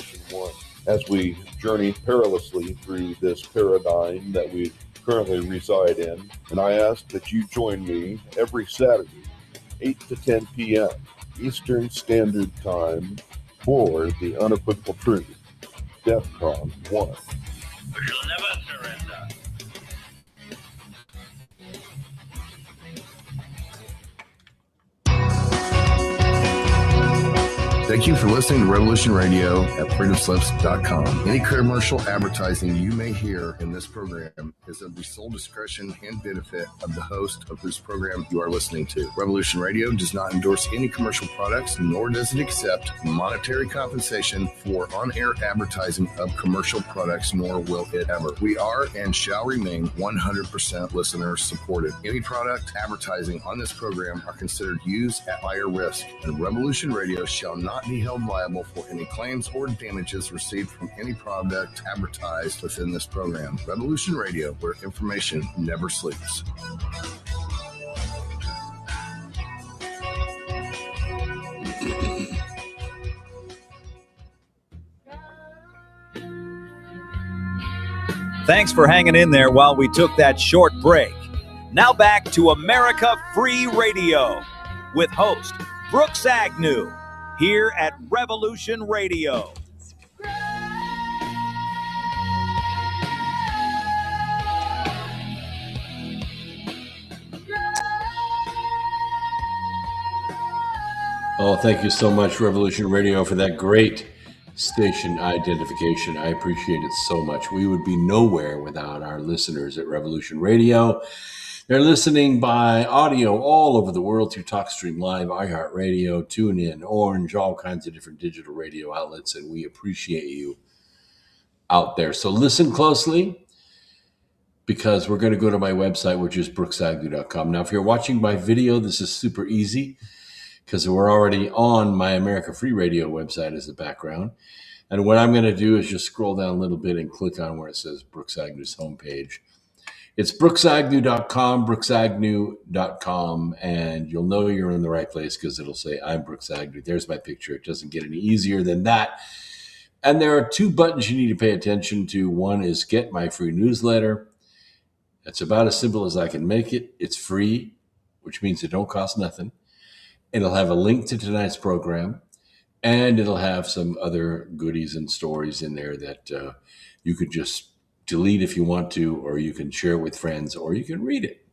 as we journey perilously through this paradigm that we currently reside in. And I ask that you join me every Saturday, 8 to 10 p.m. Eastern Standard Time for The Unequivocal Truth, DEFCON 1. We shall never surrender. Thank you for listening to Revolution Radio at freedomslips.com. Any commercial advertising you may hear in this program is of the sole discretion and benefit of the host of whose program you are listening to. Revolution Radio does not endorse any commercial products, nor does it accept monetary compensation for on-air advertising of commercial products, nor will it ever. We are and shall remain 100% listener supported. Any product advertising on this program are considered used at higher risk, and Revolution Radio shall not be held liable for any claims or damages received from any product advertised within this program. Revolution Radio, where information never sleeps. Thanks for hanging in there while we took that short break. Now back to America Free Radio with host Brooks Agnew here at Revolution Radio. Oh, thank you so much, Revolution Radio, for that great station identification. I appreciate it so much. We would be nowhere without our listeners at Revolution Radio. They're listening by audio all over the world through TalkStream Live, iHeartRadio, TuneIn, Orange, all kinds of different digital radio outlets, and we appreciate you out there. So listen closely, because we're going to go to my website, which is brooksagnew.com. Now, if you're watching by video, this is super easy, because we're already on my America Free Radio website as the background. And what I'm going to do is just scroll down a little bit and click on where it says Brooks Agnew's homepage. It's brooksagnew.com, brooksagnew.com, and you'll know you're in the right place because it'll say, I'm Brooks Agnew. There's my picture. It doesn't get any easier than that. And there are two buttons you need to pay attention to. One is Get My Free Newsletter. That's about as simple as I can make it. It's free, which means it don't cost nothing. It'll have a link to tonight's program, and it'll have some other goodies and stories in there that you could just delete if you want to, or you can share with friends, or you can read it.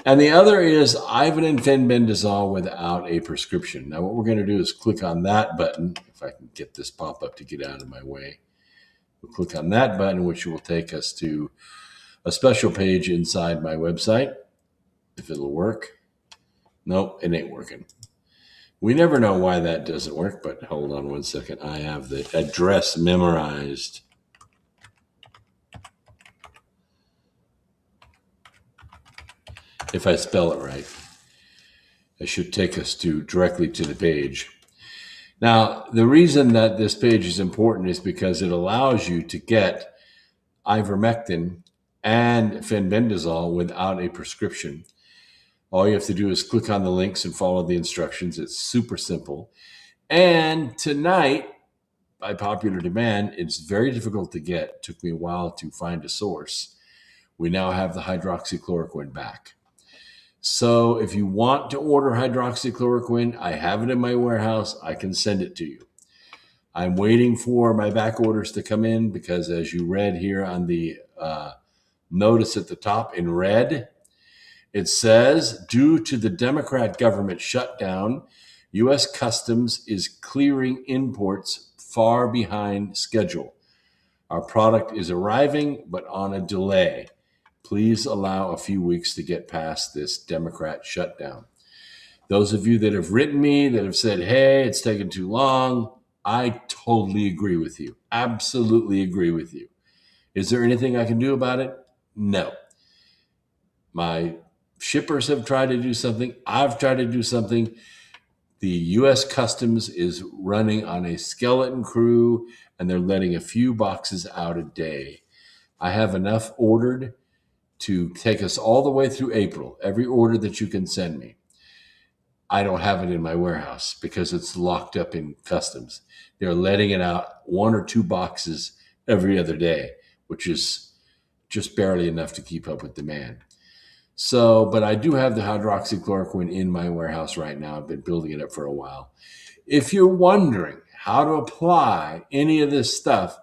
And the other is Ivan and Fenbendazole without a prescription. Now, what we're going to do is click on that button. If I can get this pop-up to get out of my way. We'll click on that button, which will take us to a special page inside my website, if it'll work. Nope, it ain't working. We never know why that doesn't work, but hold on one second. I have the address memorized. If I spell it right, it should take us directly to the page. Now, the reason that this page is important is because it allows you to get ivermectin and fenbendazole without a prescription. All you have to do is click on the links and follow the instructions. It's super simple. And tonight, by popular demand, it's very difficult to get. It took me a while to find a source. We now have the hydroxychloroquine back. So if you want to order hydroxychloroquine, I have it in my warehouse. I can send it to you. I'm waiting for my back orders to come in because, as you read here on the notice at the top in red, it says, due to the Democrat government shutdown, U.S. Customs is clearing imports far behind schedule. Our product is arriving, but on a delay. Please allow a few weeks to get past this Democrat shutdown. Those of you that have written me, that have said, hey, it's taken too long, I totally agree with you. Absolutely agree with you. Is there anything I can do about it? No. My shippers have tried to do something. I've tried to do something. The U.S. Customs is running on a skeleton crew, and they're letting a few boxes out a day. I have enough ordered to take us all the way through April, every order that you can send me. I don't have it in my warehouse because it's locked up in customs. They're letting it out 1 or 2 boxes every other day, which is just barely enough to keep up with demand. So, but I do have the hydroxychloroquine in my warehouse right now. I've been building it up for a while. If you're wondering how to apply any of this stuff,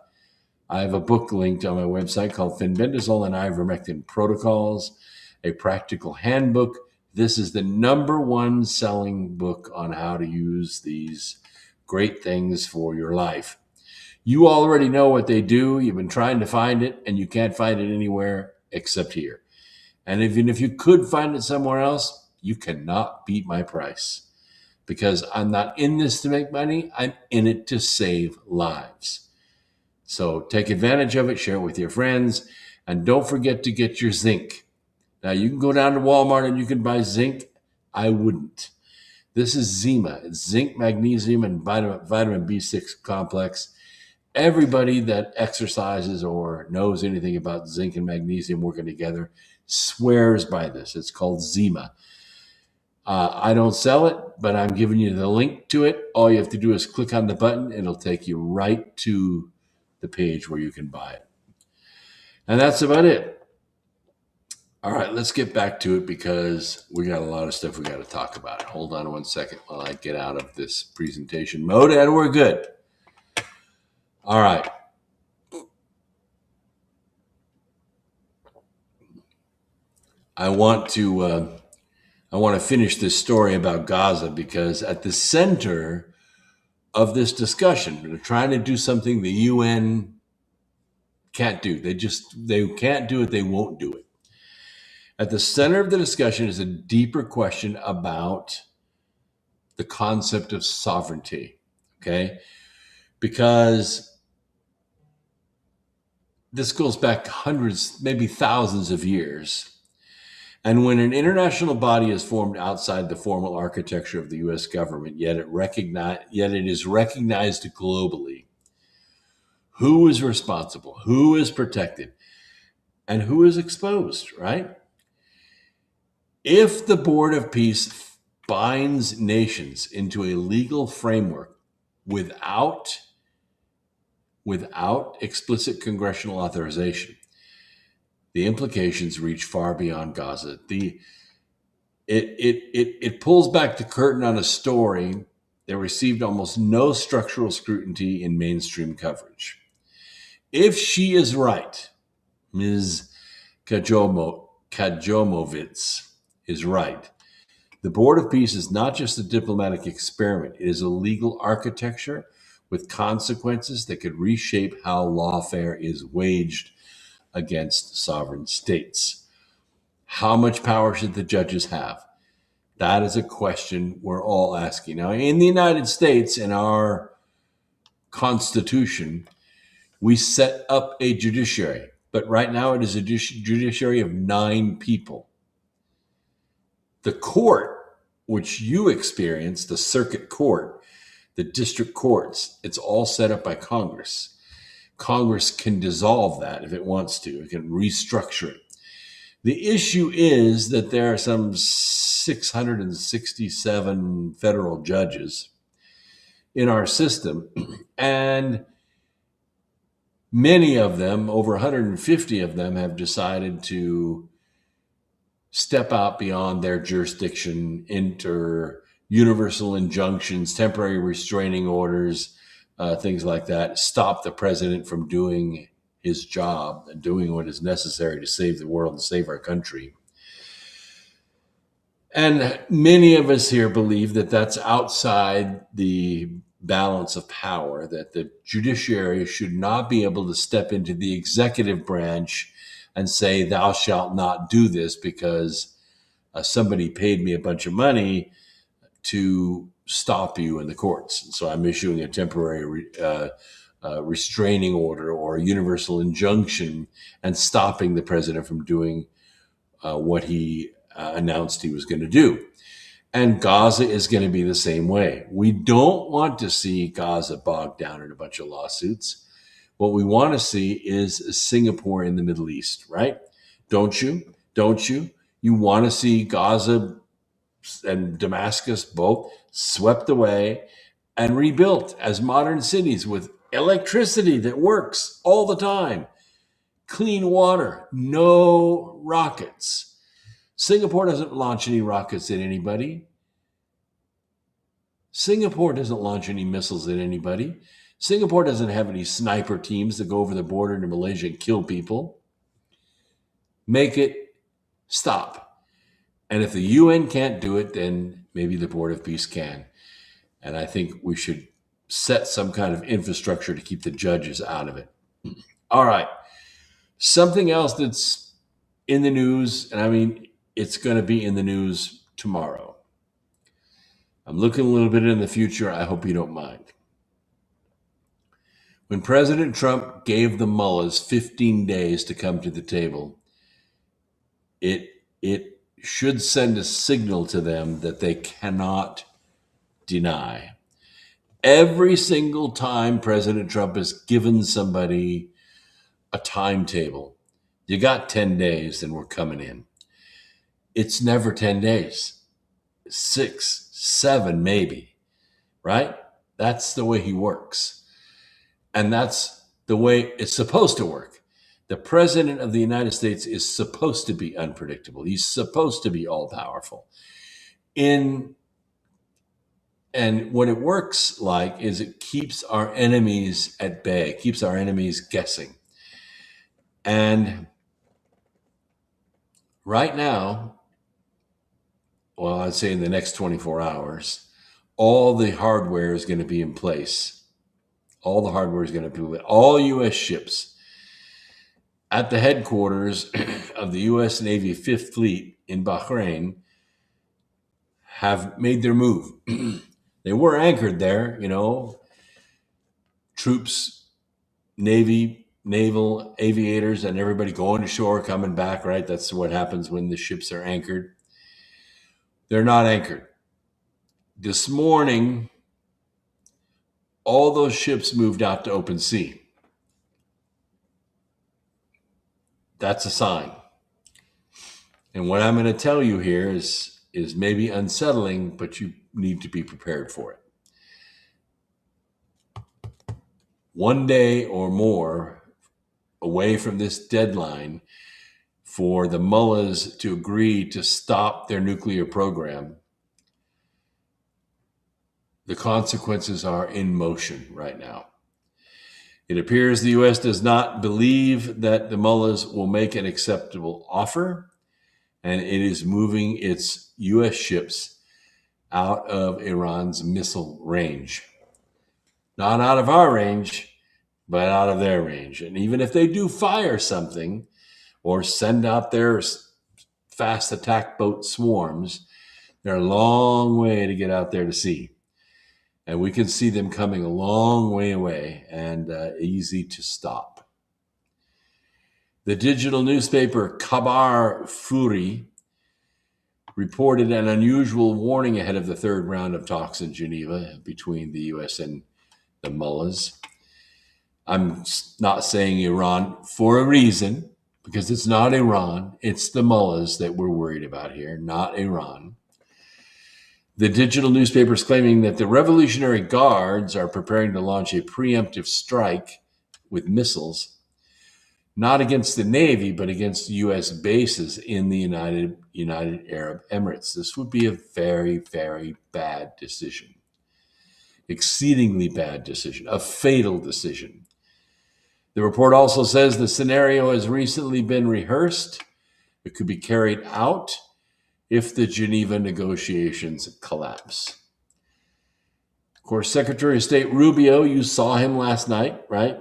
I have a book linked on my website called Fenbendazole and Ivermectin Protocols, a practical handbook. This is the #1 selling book on how to use these great things for your life. You already know what they do. You've been trying to find it, and you can't find it anywhere except here. And even if you could find it somewhere else, you cannot beat my price, because I'm not in this to make money. I'm in it to save lives. So take advantage of it, share it with your friends, and don't forget to get your zinc. Now, you can go down to Walmart and you can buy zinc. I wouldn't. This is Zima. It's zinc, magnesium, and vitamin B6 complex. Everybody that exercises or knows anything about zinc and magnesium working together swears by this. It's called Zima. I don't sell it, but I'm giving you the link to it. All you have to do is click on the button, and it'll take you right to the page where you can buy it. And that's about it. All right, let's get back to it because we got a lot of stuff we got to talk about. Hold on one second while I get out of this presentation mode, and we're good. All right. I want to finish this story about Gaza because at the center of this discussion, they're trying to do something the UN can't do. They can't do it. They won't do it. At the center of the discussion is a deeper question about the concept of sovereignty. Okay, because this goes back hundreds, maybe thousands of years. And when an international body is formed outside the formal architecture of the U.S. government, yet it is recognized globally, who is responsible, who is protected, and who is exposed, right? If the Board of Peace binds nations into a legal framework without explicit congressional authorization, the implications reach far beyond Gaza. It pulls back the curtain on a story that received almost no structural scrutiny in mainstream coverage. If she is right, Ms. Kajomovitz is right, the Board of Peace is not just a diplomatic experiment. It is a legal architecture with consequences that could reshape how lawfare is waged against sovereign states. How much power should the judges have? That is a question we're all asking. Now, in the United States, in our Constitution, we set up a judiciary, but right now it is a judiciary of 9 people. The court, which you experience, the circuit court, the district courts, it's all set up by Congress. Congress can dissolve that if it wants to. It can restructure it. The issue is that there are some 667 federal judges in our system, and many of them, over 150 of them, have decided to step out beyond their jurisdiction, enter universal injunctions, temporary restraining orders, things like that, stop the president from doing his job and doing what is necessary to save the world and save our country. And many of us here believe that that's outside the balance of power, that the judiciary should not be able to step into the executive branch and say, thou shalt not do this because somebody paid me a bunch of money to stop you in the courts. And so I'm issuing a temporary restraining order or a universal injunction and stopping the president from doing what he announced he was going to do. And Gaza is going to be the same way. We don't want to see Gaza bogged down in a bunch of lawsuits. What we want to see is Singapore in the Middle East, right? Don't you? Don't you? You want to see Gaza and Damascus both swept away and rebuilt as modern cities with electricity that works all the time, clean water, no rockets. Singapore doesn't launch any rockets at anybody. Singapore doesn't launch any missiles at anybody. Singapore doesn't have any sniper teams that go over the border into Malaysia and kill people. Make it stop. And if the UN can't do it, then maybe the Board of Peace can. And I think we should set some kind of infrastructure to keep the judges out of it. All right. Something else that's in the news, and I mean, it's going to be in the news tomorrow. I'm looking a little bit in the future. I hope you don't mind. When President Trump gave the mullahs 15 days to come to the table, it should send a signal to them that they cannot deny. Every single time President Trump has given somebody a timetable, you got 10 days and we're coming in. It's never 10 days, 6, 7, maybe, right? That's the way he works. And that's the way it's supposed to work. The president of the United States is supposed to be unpredictable. He's supposed to be all-powerful. And what it works like is it keeps our enemies at bay, keeps our enemies guessing. And right now, well, I'd say in the next 24 hours, all the hardware is going to be in place. All the hardware is going to be, all U.S. ships at the headquarters of the U.S. Navy 5th Fleet in Bahrain have made their move. They were anchored there, troops, naval aviators, and everybody going to shore, coming back, right? That's what happens when the ships are anchored. They're not anchored. This morning, all those ships moved out to open sea. That's a sign. And what I'm going to tell you here is maybe unsettling, but you need to be prepared for it. One day or more away from this deadline for the mullahs to agree to stop their nuclear program, the consequences are in motion right now. It appears the U.S. does not believe that the mullahs will make an acceptable offer, and it is moving its U.S. ships out of Iran's missile range. Not out of our range, but out of their range. And even if they do fire something or send out their fast attack boat swarms, they're a long way to get out there to sea. And we can see them coming a long way away and easy to stop. The digital newspaper Khabar Furi reported an unusual warning ahead of the third round of talks in Geneva between the U.S. and the mullahs. I'm not saying Iran for a reason, because it's not Iran. It's the mullahs that we're worried about here, not Iran. The digital newspaper is claiming that the Revolutionary Guards are preparing to launch a preemptive strike with missiles, not against the Navy, but against U.S. bases in the United Arab Emirates. This would be a very, very bad decision. Exceedingly bad decision, a fatal decision. The report also says the scenario has recently been rehearsed. It could be carried out if the Geneva negotiations collapse. Of course, Secretary of State Rubio, you saw him last night, right?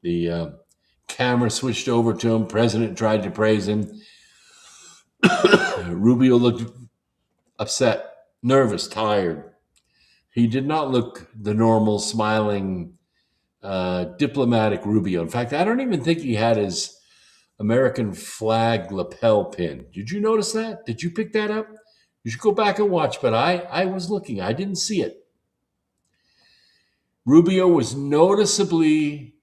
The camera switched over to him. President tried to praise him. Rubio looked upset, nervous, tired. He did not look the normal, smiling, diplomatic Rubio. In fact, I don't even think he had his American flag lapel pin. Did you notice that? Did you pick that up? You should go back and watch, but I was looking. I didn't see it. Rubio was noticeably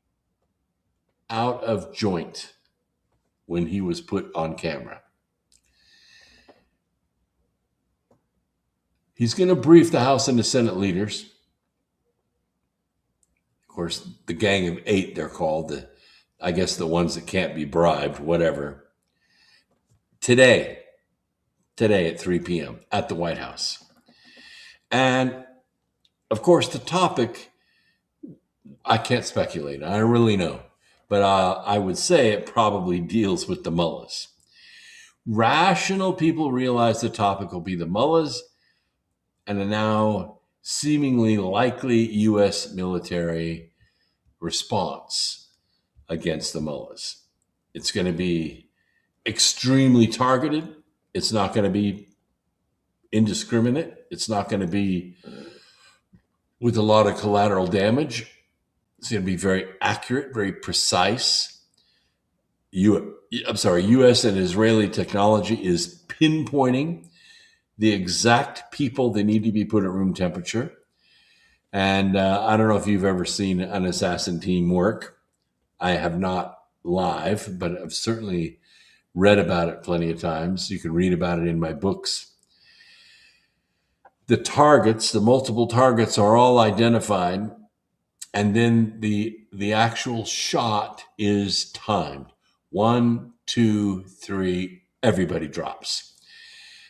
out of joint when he was put on camera. He's going to brief the House and the Senate leaders. Of course, the Gang of Eight, they're called. I guess the ones that can't be bribed, whatever. Today at 3 p.m. at the White House. And, of course, the topic, I can't speculate. I don't really know. But I would say it probably deals with the mullahs. Rational people realize the topic will be the mullahs and a now seemingly likely U.S. military response against the mullahs. It's going to be extremely targeted. It's not going to be indiscriminate. It's not going to be with a lot of collateral damage. It's going to be very accurate, very precise. U.S. and Israeli technology is pinpointing the exact people that need to be put at room temperature. And I don't know if you've ever seen an assassin team work. I have not live, but I've certainly read about it plenty of times. You can read about it in my books. The targets, the multiple targets, are all identified, And then the actual shot is timed. 1, 2, 3, everybody drops.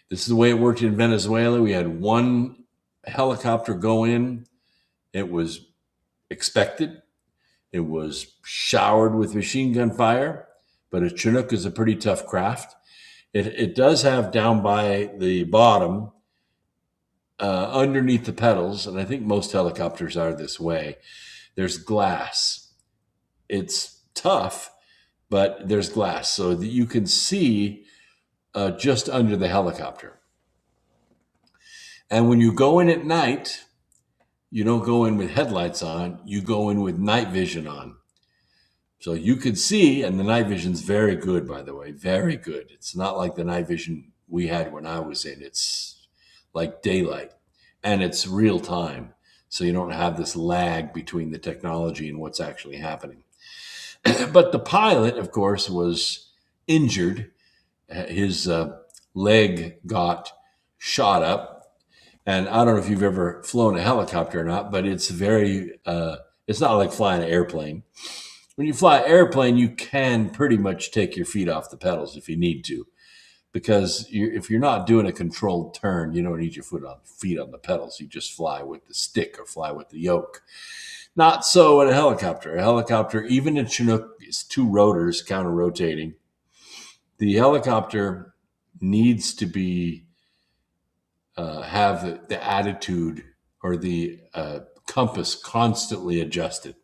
This is the way it worked in Venezuela. We had one helicopter go in. It was expected. It was showered with machine gun fire, but a Chinook is a pretty tough craft. It does have down by the bottom, underneath the pedals, and I think most helicopters are this way, there's glass. It's tough, but there's glass so that you can see just under the helicopter. And when you go in at night, you don't go in with headlights on, you go in with night vision on. So you could see, and the night vision's very good, by the way, very good. It's not like the night vision we had when I was in. It's like daylight, and it's real time. So you don't have this lag between the technology and what's actually happening. But the pilot, of course, was injured. His leg got shot up. And I don't know if you've ever flown a helicopter or not, but it's it's not like flying an airplane. When you fly an airplane, you can pretty much take your feet off the pedals if you need to, because if you're not doing a controlled turn, you don't need your feet on the pedals. You just fly with the stick or fly with the yoke. Not so in a helicopter. A helicopter, even in Chinook, is 2 rotors counter-rotating. The helicopter needs to be have the attitude or the compass constantly adjusted.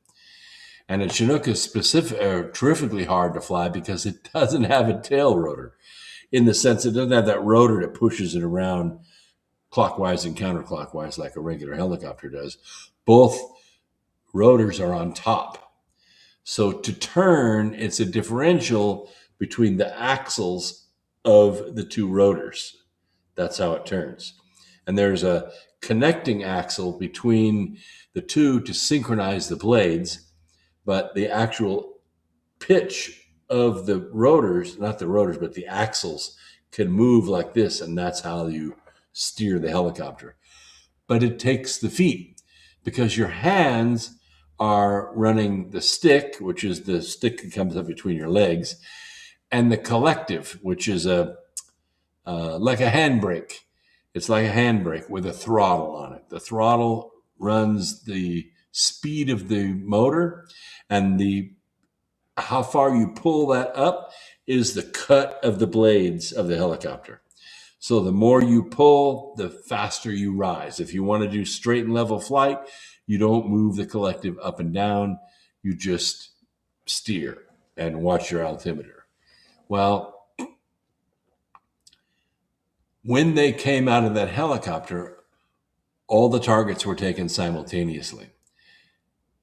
And a Chinook is terrifically hard to fly because it doesn't have a tail rotor, in the sense it doesn't have that rotor that pushes it around clockwise and counterclockwise like a regular helicopter does. Both rotors are on top. So to turn, it's a differential between the axles of the 2 rotors. That's how it turns. And there's a connecting axle between the 2 to synchronize the blades, but the actual pitch of the rotors, not the rotors, but the axles, can move like this, and that's how you steer the helicopter. But it takes the feet, because your hands are running the stick, which is the stick that comes up between your legs, and the collective, which is like a handbrake. It's like a handbrake with a throttle on it. The throttle runs the speed of the motor, and how far you pull that up is the cut of the blades of the helicopter. So the more you pull, the faster you rise. If you want to do straight and level flight, you don't move the collective up and down. You just steer and watch your altimeter. Well, when they came out of that helicopter, all the targets were taken simultaneously,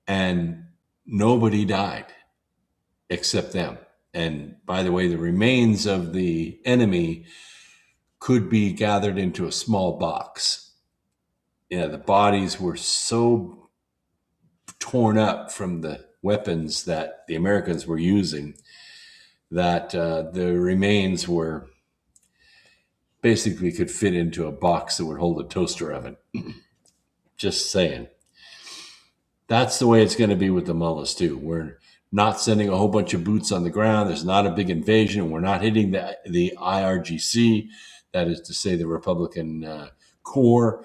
and nobody died except them. And by the way, the remains of the enemy could be gathered into a small box. The bodies were so torn up from the weapons that the Americans were using that the remains were basically could fit into a box that would hold a toaster oven. Just saying. That's the way it's going to be with the mullahs too. We're not sending a whole bunch of boots on the ground. There's not a big invasion. We're not hitting the IRGC, that is to say the Republican core.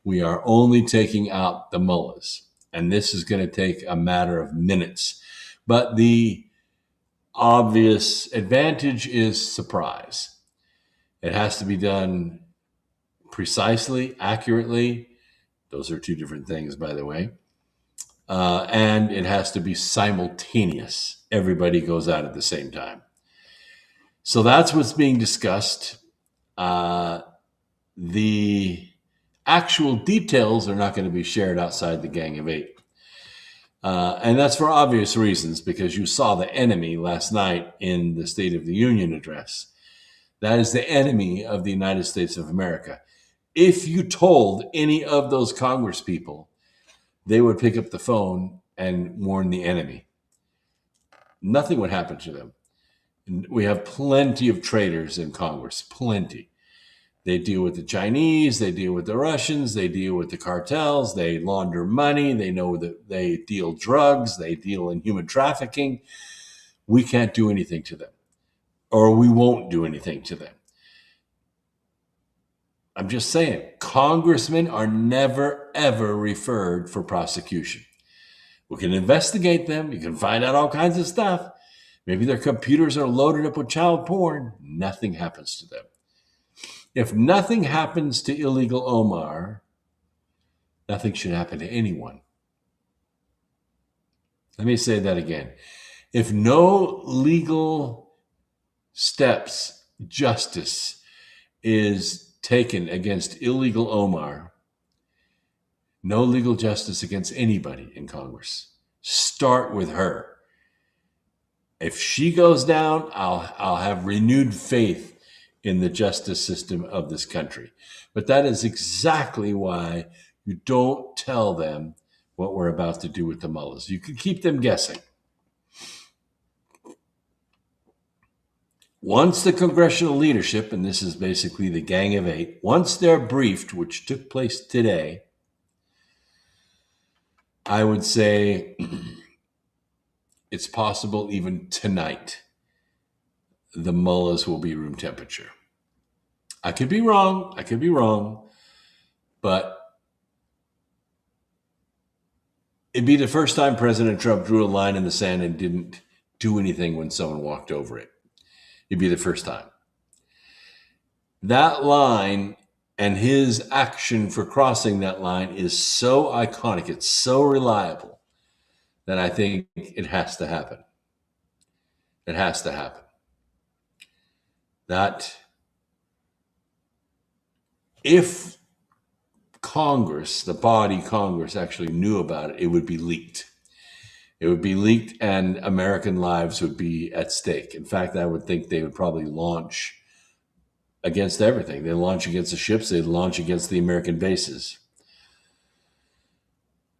We are only taking out the mullahs. And this is going to take a matter of minutes. But the obvious advantage is surprise. It has to be done precisely, accurately. Those are 2 different things, by the way. And it has to be simultaneous. Everybody goes out at the same time. So that's what's being discussed. The actual details are not going to be shared outside the Gang of 8. And that's for obvious reasons, because you saw the enemy last night in the State of the Union address. That is the enemy of the United States of America. If you told any of those Congress people, they would pick up the phone and warn the enemy. Nothing would happen to them. We have plenty of traitors in Congress, plenty. They deal with the Chinese, they deal with the Russians, they deal with the cartels, they launder money, they know that they deal drugs, they deal in human trafficking. We can't do anything to them, or we won't do anything to them. I'm just saying, congressmen are never, ever referred for prosecution. We can investigate them. You can find out all kinds of stuff. Maybe their computers are loaded up with child porn. Nothing happens to them. If nothing happens to illegal Omar, nothing should happen to anyone. Let me say that again. If no legal steps, justice is taken against illegal Omar, no legal justice against anybody in Congress. Start with her. If she goes down, I'll have renewed faith in the justice system of this country. But that is exactly why you don't tell them what we're about to do with the mullahs. You can keep them guessing. Once the congressional leadership, and this is basically the Gang of Eight, once they're briefed, which took place today, I would say it's possible even tonight the mullahs will be room temperature. I could be wrong, but it'd be the first time President Trump drew a line in the sand and didn't do anything when someone walked over it. It'd be the first time. That line and his action for crossing that line is so iconic, it's so reliable, that I think it has to happen. It has to happen. That if Congress, the body Congress, actually knew about it, it would be leaked. It would be leaked and American lives would be at stake. In fact, I would think they would probably launch against everything. They'd launch against the ships. They'd launch against the American bases.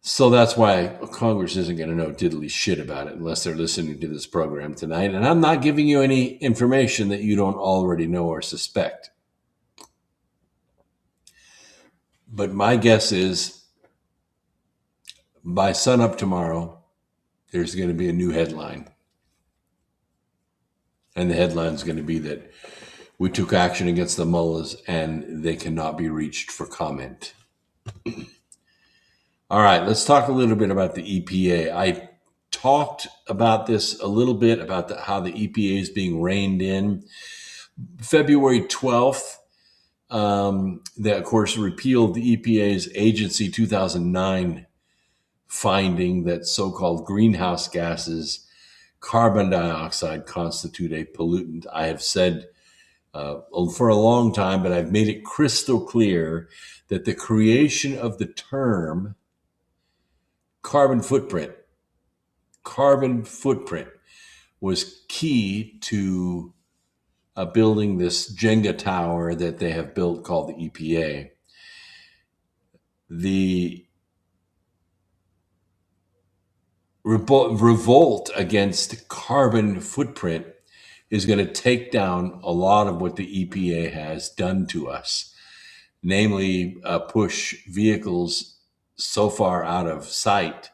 So that's why Congress isn't going to know diddly shit about it unless they're listening to this program tonight. And I'm not giving you any information that you don't already know or suspect. But my guess is by sunup tomorrow, there's going to be a new headline. And the headline is going to be that we took action against the mullahs and they cannot be reached for comment. All right, let's talk a little bit about the EPA. I talked about this a little bit, about how the EPA is being reined in. February 12th, that, of course, repealed the EPA's Agency 2009 finding that so-called greenhouse gases, carbon dioxide, constitute a pollutant. I have said for a long time, but I've made it crystal clear that the creation of the term carbon footprint was key to building this Jenga tower that they have built called the EPA. The revolt against carbon footprint is going to take down a lot of what the EPA has done to us, namely push vehicles so far out of sight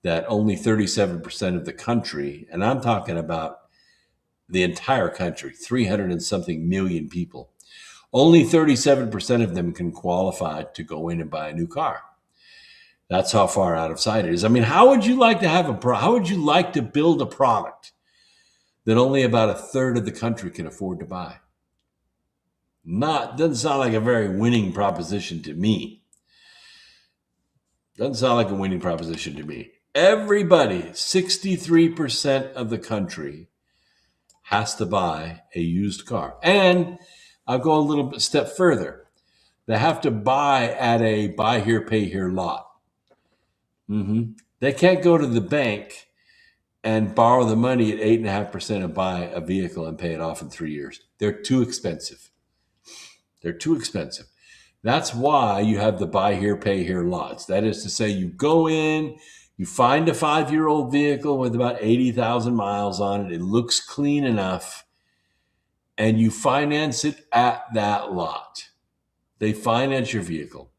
that only 37% of the country, and I'm talking about the entire country, 300 and something million people, only 37% of them can qualify to go in and buy a new car. That's how far out of sight it is. I mean, how would you like to build a product that only about a third of the country can afford to buy? Doesn't sound like a very winning proposition to me. Everybody, 63% of the country has to buy a used car. And I'll go a little step further. They have to buy at a buy here, pay here lot. They can't go to the bank and borrow the money at 8.5% and buy a vehicle and pay it off in 3 years. They're too expensive. That's why you have the buy here, pay here lots. That is to say, you go in, you find a 5-year-old vehicle with about 80,000 miles on it. It looks clean enough, and you finance it at that lot. They finance your vehicle.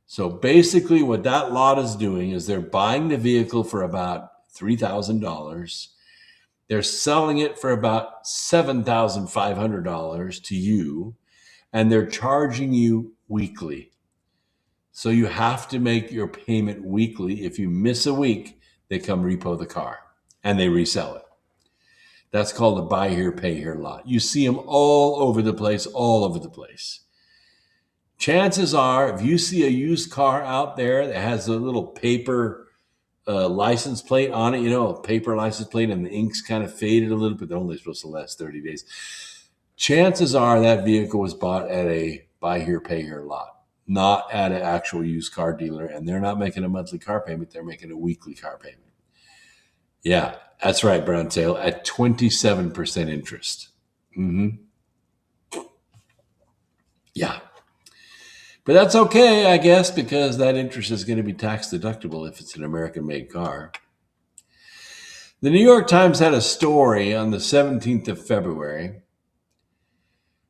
So basically what that lot is doing is they're buying the vehicle for about $3,000. They're selling it for about $7,500 to you, and they're charging you weekly. So you have to make your payment weekly. If you miss a week, they come repo the car and they resell it. That's called a buy here, pay here lot. You see them all over the place, all over the place. Chances are, if you see a used car out there that has a little paper license plate on it, a paper license plate, and the ink's kind of faded a little bit, they're only supposed to last 30 days. Chances are that vehicle was bought at a buy here, pay here lot, not at an actual used car dealer, and they're not making a monthly car payment, they're making a weekly car payment. Yeah, that's right, Brown Tail, at 27% interest. Yeah. But that's okay, I guess, because that interest is going to be tax deductible if it's an American-made car. The New York Times had a story on the 17th of February.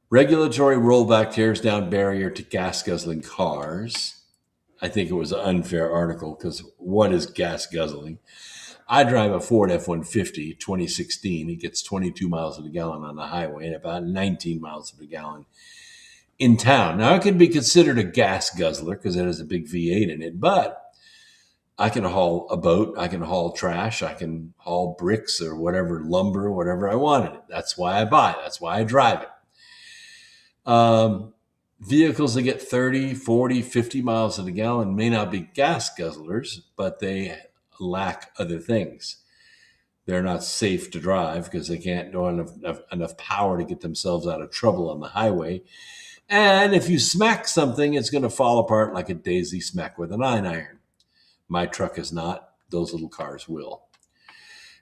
Regulatory rollback tears down barrier to gas-guzzling cars. I think it was an unfair article because what is gas guzzling? I drive a Ford F-150 2016. It gets 22 miles to the gallon on the highway and about 19 miles to the gallon in town. Now, it can be considered a gas guzzler because it has a big V8 in it, but I can haul a boat, I can haul trash, I can haul bricks or whatever, lumber, whatever I want in it. That's why I buy it. That's why I drive it. Vehicles that get 30, 40, 50 miles to the gallon may not be gas guzzlers, but they lack other things. They're not safe to drive because they can't do enough power to get themselves out of trouble on the highway. And if you smack something, it's going to fall apart like a daisy smack with an iron. My truck is not. Those little cars will.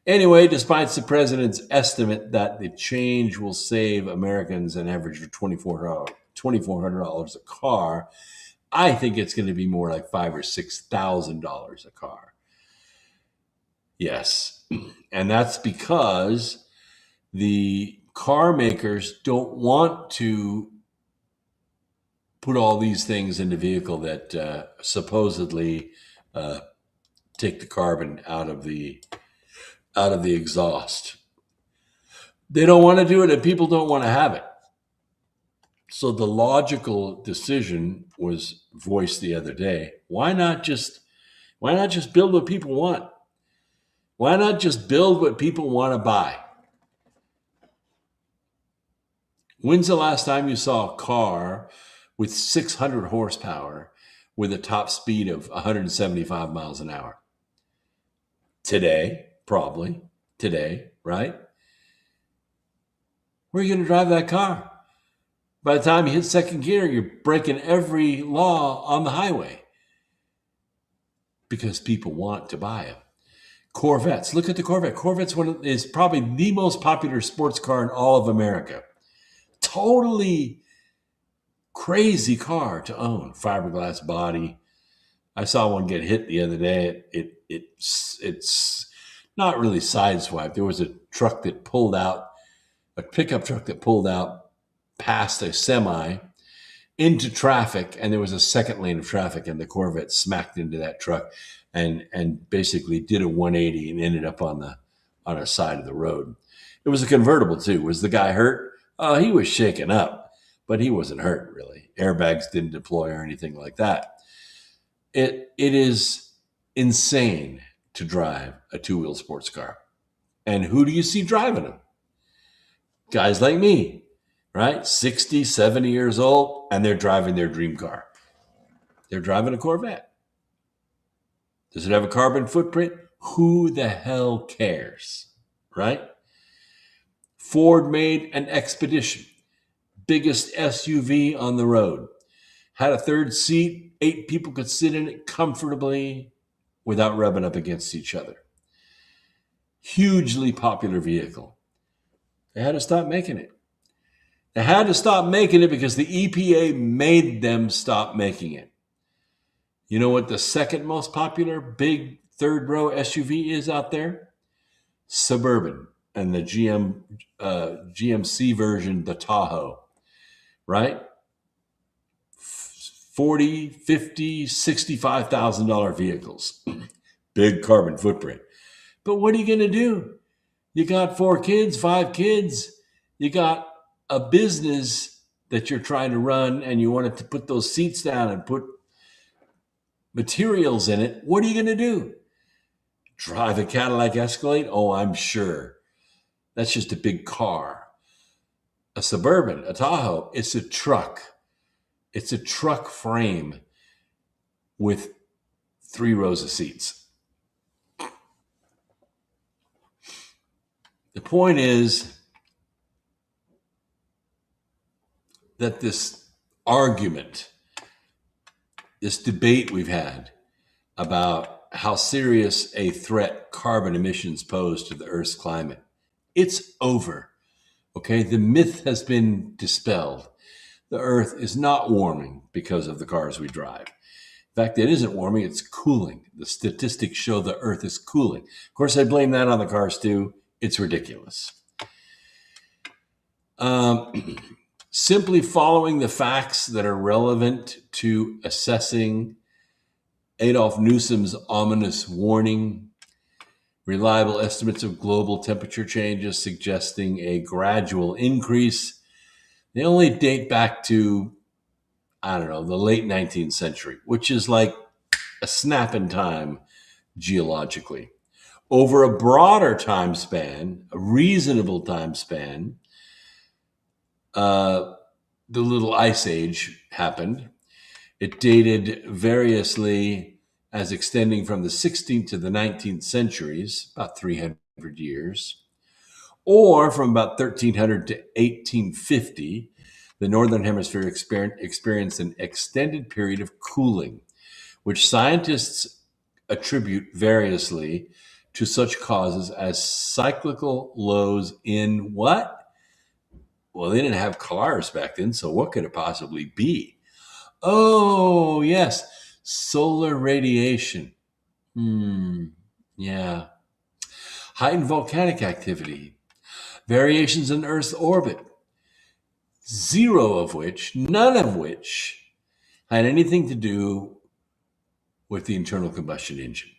Anyway, despite the president's estimate that the change will save Americans an average of $2,400 a car, I think it's going to be more like $5,000 or $6,000 a car. Yes, and that's because the car makers don't want to put all these things in the vehicle that supposedly take the carbon out of the exhaust. They don't want to do it, and people don't want to have it. So the logical decision was voiced the other day. Why not just build what people want? Why not just build what people want to buy? When's the last time you saw a car with 600 horsepower with a top speed of 175 miles an hour? Today, probably. Today, right? Where are you going to drive that car? By the time you hit second gear, you're breaking every law on the highway because people want to buy them. Corvettes. Look at the Corvette. Corvette's is probably the most popular sports car in all of America. Totally crazy car to own. Fiberglass body. I saw one get hit the other day. It's not really sideswiped. There was a truck that pulled out, a pickup truck that pulled out past a semi into traffic, and there was a second lane of traffic, and the Corvette smacked into that truck and basically did a 180 and ended up on a side of the road. It was a convertible too. Was the guy hurt? He was shaken up, but he wasn't hurt really. Airbags didn't deploy or anything like that. It is insane to drive a two-wheel sports car. And who do you see driving them? Guys like me, right? 60, 70 years old, and they're driving their dream car. They're driving a Corvette. Does it have a carbon footprint? Who the hell cares, right? Ford made an Expedition, biggest SUV on the road. Had a third seat, 8 people could sit in it comfortably without rubbing up against each other. Hugely popular vehicle. They had to stop making it. They had to stop making it because the EPA made them stop making it. You know what the second most popular big third row SUV is out there? Suburban, and the GMC version, the Tahoe, right? $40,000, $50,000, $65,000 vehicles. Big carbon footprint. But what are you going to do? You got 4 kids, 5 kids. You got a business that you're trying to run, and you wanted to put those seats down and put materials in it. What are you going to do? Drive a Cadillac Escalade? Oh, I'm sure. That's just a big car. A Suburban, a Tahoe, it's a truck. It's a truck frame with 3 rows of seats. The point is that this argument, this debate we've had about how serious a threat carbon emissions pose to the Earth's climate, it's over. Okay, the myth has been dispelled. The Earth is not warming because of the cars we drive. In fact, it isn't warming, it's cooling. The statistics show the Earth is cooling. Of course, I blame that on the cars too. It's ridiculous. Simply following the facts that are relevant to assessing Adolf Newsom's ominous warning, reliable estimates of global temperature changes suggesting a gradual increase, they only date back to, the late 19th century, which is like a snap in time geologically. Over a broader time span, a reasonable time span, the little ice age happened. It dated variously as extending from the 16th to the 19th centuries, about 300 years, or from about 1300 to 1850, the Northern Hemisphere experienced an extended period of cooling, which scientists attribute variously to such causes as cyclical lows in what? Well, they didn't have cars back then, so what could it possibly be? Oh, yes, solar radiation. Yeah. Heightened volcanic activity. Variations in Earth's orbit. None of which had anything to do with the internal combustion engine.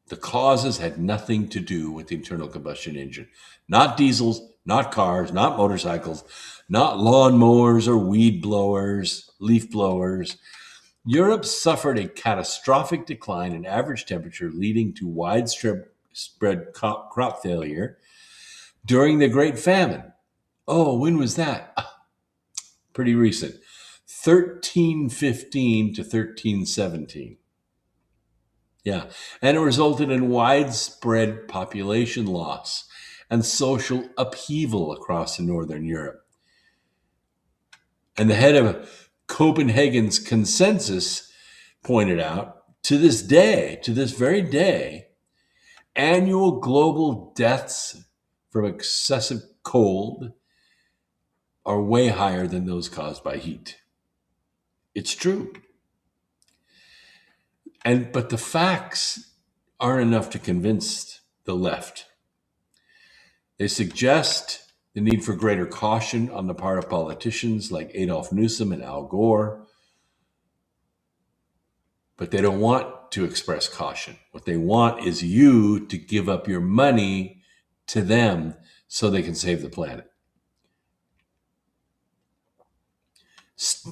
The causes had nothing to do with the internal combustion engine. Not diesels, not cars, not motorcycles, not lawnmowers or weed blowers, leaf blowers. Europe suffered a catastrophic decline in average temperature, leading to widespread crop failure during the Great Famine. Oh, when was that? Pretty recent. 1315 to 1317. Yeah, and it resulted in widespread population loss and social upheaval across Northern Europe. And the head of Copenhagen's consensus pointed out, to this very day, annual global deaths from excessive cold are way higher than those caused by heat. It's true. But the facts aren't enough to convince the left. They suggest the need for greater caution on the part of politicians like Adolf Newsom and Al Gore, but they don't want to express caution. What they want is you to give up your money to them so they can save the planet.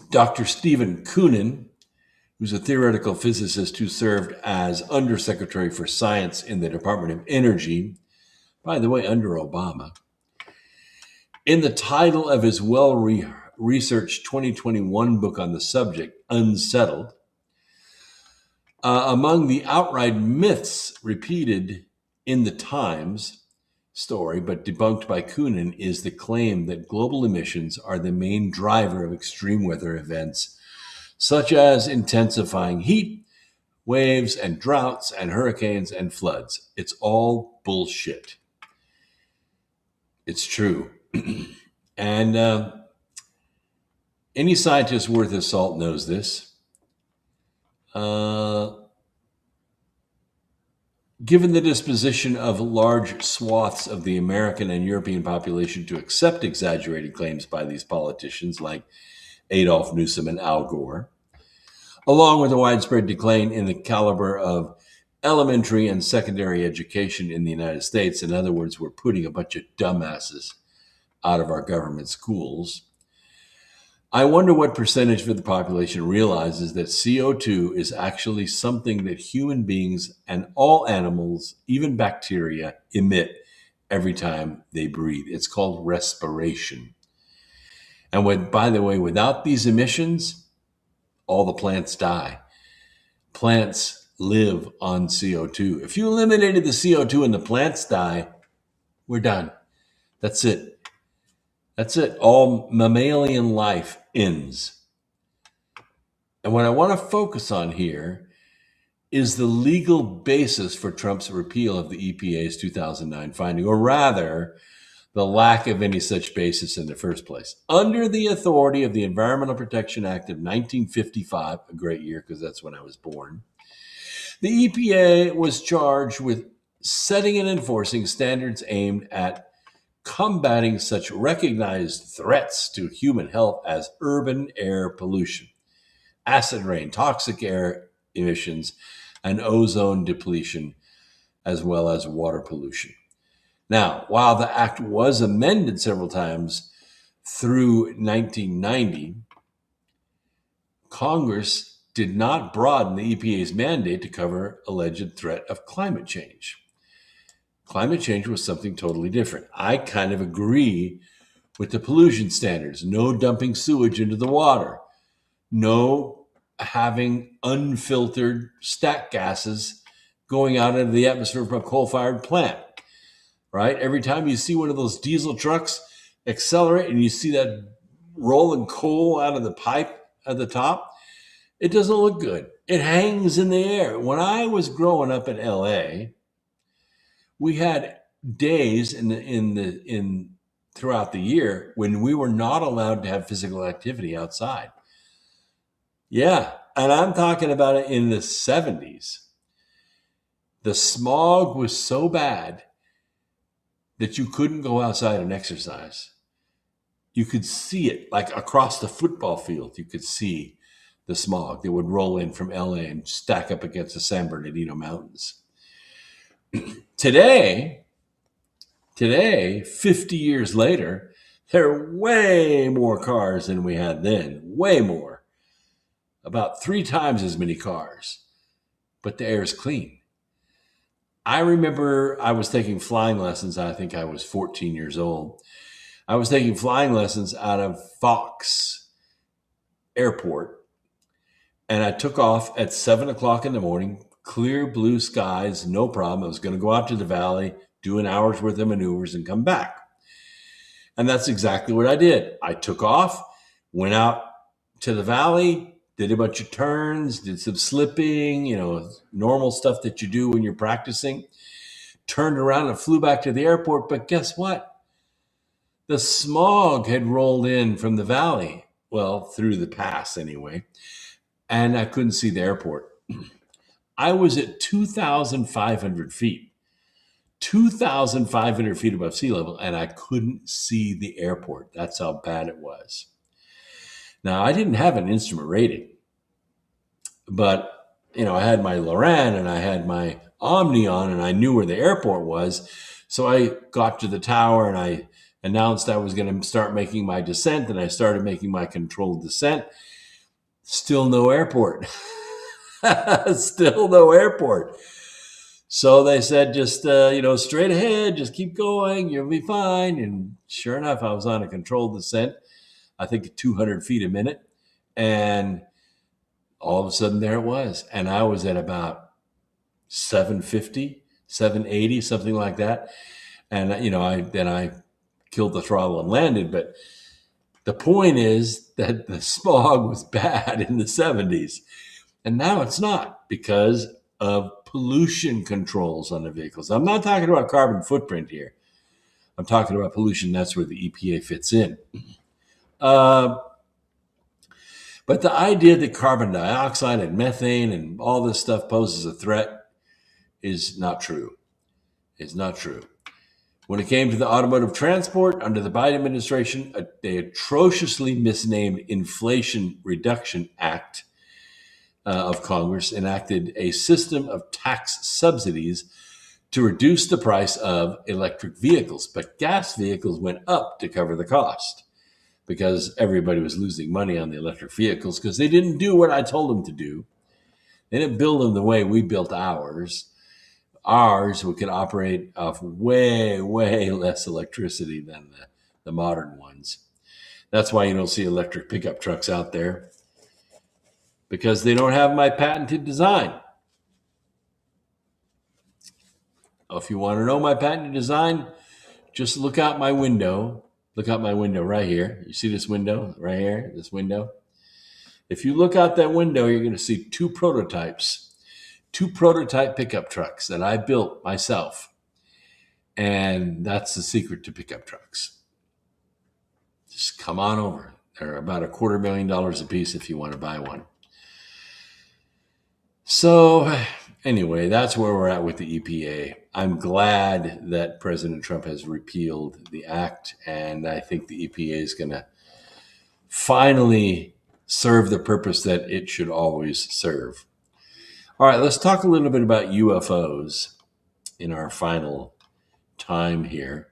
Dr. Stephen Koonin, who's a theoretical physicist who served as Undersecretary for Science in the Department of Energy, by the way, under Obama, in the title of his well-researched 2021 book on the subject, Unsettled, among the outright myths repeated in the Times story, but debunked by Koonin, is the claim that global emissions are the main driver of extreme weather events, such as intensifying heat waves and droughts and hurricanes and floods. It's all bullshit. It's true. And any scientist worth his salt knows this. Given the disposition of large swaths of the American and European population to accept exaggerated claims by these politicians like Adolf Newsom and Al Gore, along with a widespread decline in the caliber of elementary and secondary education in the United States. In other words, we're putting a bunch of dumbasses out of our government schools. I wonder what percentage of the population realizes that CO2 is actually something that human beings and all animals, even bacteria, emit every time they breathe. It's called respiration. And by the way, without these emissions, all the plants die. Plants live on CO2. If you eliminated the CO2 and the plants die, we're done. That's it. That's it. All mammalian life ends. And what I want to focus on here is the legal basis for Trump's repeal of the EPA's 2009 finding, or rather, the lack of any such basis in the first place. Under the authority of the Environmental Protection Act of 1955, a great year because that's when I was born, the EPA was charged with setting and enforcing standards aimed at combating such recognized threats to human health as urban air pollution, acid rain, toxic air emissions, and ozone depletion, as well as water pollution. Now, while the act was amended several times through 1990, Congress did not broaden the EPA's mandate to cover alleged threat of climate change. Climate change was something totally different. I kind of agree with the pollution standards. No dumping sewage into the water. No having unfiltered stack gases going out into the atmosphere from a coal-fired plant, right? Every time you see one of those diesel trucks accelerate and you see that rolling coal out of the pipe at the top, it doesn't look good. It hangs in the air. When I was growing up in LA, we had days throughout the year when we were not allowed to have physical activity outside. Yeah, and I'm talking about it in the 70s. The smog was so bad that you couldn't go outside and exercise. You could see it, like across the football field, you could see the smog that would roll in from LA and stack up against the San Bernardino Mountains. Today, 50 years later, there are way more cars than we had then, way more. About 3 times as many cars, but the air is clean. I remember I was taking flying lessons. I think I was 14 years old. I was taking flying lessons out of Fox Airport, and I took off at 7 o'clock in the morning, clear blue skies, no problem. I was going to go out to the valley, do an hour's worth of maneuvers, and come back. And that's exactly what I did. I took off, went out to the valley, did a bunch of turns, did some slipping, normal stuff that you do when you're practicing, turned around and flew back to the airport. But guess what? The smog had rolled in from the valley, well, through the pass anyway, and I couldn't see the airport. I was at 2,500 feet. 2,500 feet above sea level, and I couldn't see the airport. That's how bad it was. Now, I didn't have an instrument rating, but, I had my Loran and I had my Omni on, and I knew where the airport was. So I got to the tower and I announced I was going to start making my descent, and I started making my controlled descent. Still no airport. Still no airport. So they said, just, straight ahead, just keep going, you'll be fine. And sure enough, I was on a controlled descent, I think at 200 feet a minute. And all of a sudden there it was. And I was at about 750, 780, something like that. And, I killed the throttle and landed. But the point is that the smog was bad in the 70s. And now it's not, because of pollution controls on the vehicles. I'm not talking about carbon footprint here. I'm talking about pollution. That's where the EPA fits in. But the idea that carbon dioxide and methane and all this stuff poses a threat is not true. It's not true. When it came to the automotive transport under the Biden administration, the atrociously misnamed Inflation Reduction Act of Congress enacted a system of tax subsidies to reduce the price of electric vehicles. But gas vehicles went up to cover the cost because everybody was losing money on the electric vehicles because they didn't do what I told them to do. They didn't build them the way we built ours. Ours, we could operate off way, way less electricity than the modern ones. That's why you don't see electric pickup trucks out there, because they don't have my patented design. If you want to know my patented design, just look out my window. Look out my window right here. You see this window right here? This window? If you look out that window, you're going to see two prototype pickup trucks that I built myself. And that's the secret to pickup trucks. Just come on over. They're about $250,000 a piece if you want to buy one. So anyway, that's where we're at with the EPA. I'm glad that President Trump has repealed the act, and I think the EPA is going to finally serve the purpose that it should always serve. All right, let's talk a little bit about UFOs in our final time here.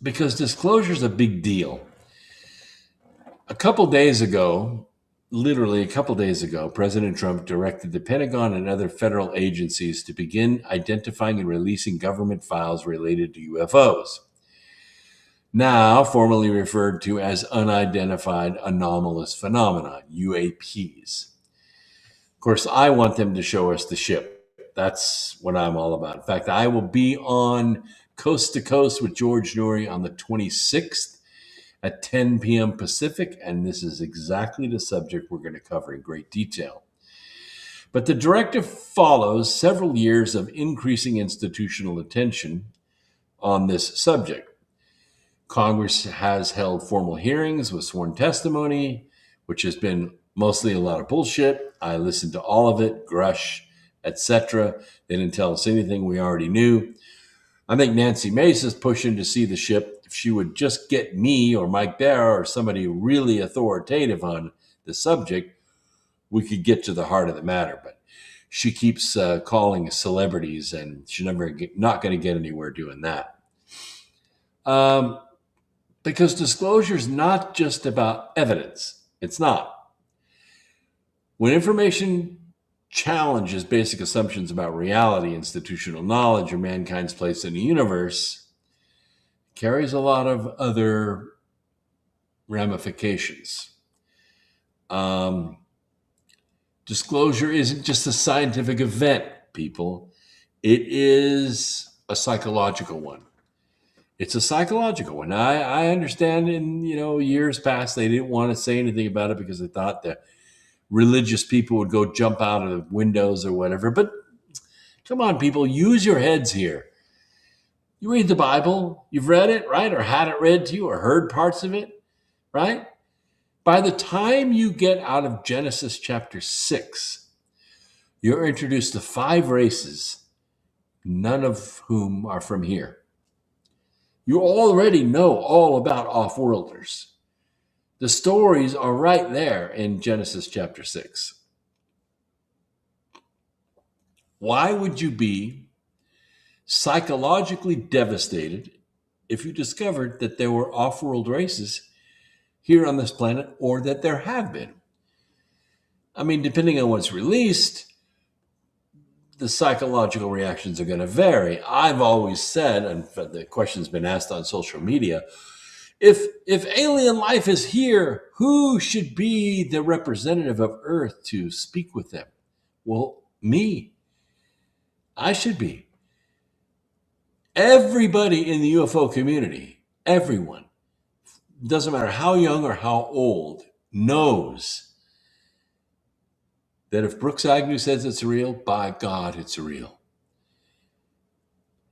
Because disclosure is a big deal. Literally a couple days ago, President Trump directed the Pentagon and other federal agencies to begin identifying and releasing government files related to UFOs, now formally referred to as unidentified anomalous phenomena, UAPs. Of course, I want them to show us the ship. That's what I'm all about. In fact, I will be on Coast to Coast with George Noory on the 26th at 10 p.m. Pacific, and this is exactly the subject we're going to cover in great detail. But the directive follows several years of increasing institutional attention on this subject. Congress has held formal hearings with sworn testimony, which has been mostly a lot of bullshit. I listened to all of it, Grush, etc. They didn't tell us anything we already knew. I think Nancy Mace is pushing to see the ship. If she would just get me or Mike Barr or somebody really authoritative on the subject, we could get to the heart of the matter. But she keeps calling celebrities, and she's not going to get anywhere doing that. Because disclosure is not just about evidence. It's not. When information challenges basic assumptions about reality, institutional knowledge, or mankind's place in the universe, carries a lot of other ramifications. Disclosure isn't just a scientific event, people. It is a psychological one. It's a psychological one. I understand in years past they didn't want to say anything about it because they thought that religious people would go jump out of the windows or whatever. But come on, people, use your heads here. You read the Bible, you've read it, right? Or had it read to you or heard parts of it, right? By the time you get out of Genesis chapter 6, you're introduced to 5 races, none of whom are from here. You already know all about off-worlders. The stories are right there in Genesis chapter 6. Why would you be psychologically devastated if you discovered that there were off-world races here on this planet, or that there have been? I mean, depending on what's released, the psychological reactions are going to vary. I've always said, and the question's been asked on social media, if alien life is here, who should be the representative of Earth to speak with them? Well, me. I should be. Everybody in the UFO community, everyone, doesn't matter how young or how old, knows that if Brooks Agnew says it's real, by God, it's real.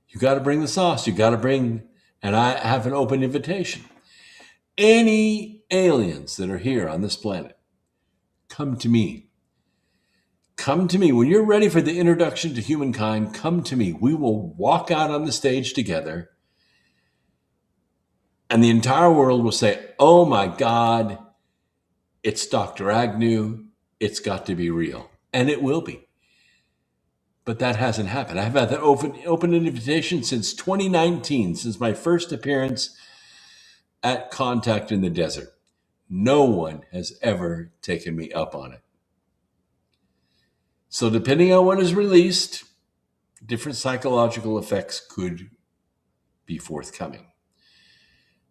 You got to bring the sauce. You got to bring, and I have an open invitation. Any aliens that are here on this planet, come to me. Come to me. When you're ready for the introduction to humankind, come to me. We will walk out on the stage together, and the entire world will say, oh my God, it's Dr. Agnew. It's got to be real. And it will be. But that hasn't happened. I've had that open invitation since 2019, since my first appearance at Contact in the Desert. No one has ever taken me up on it. So depending on what is released, different psychological effects could be forthcoming.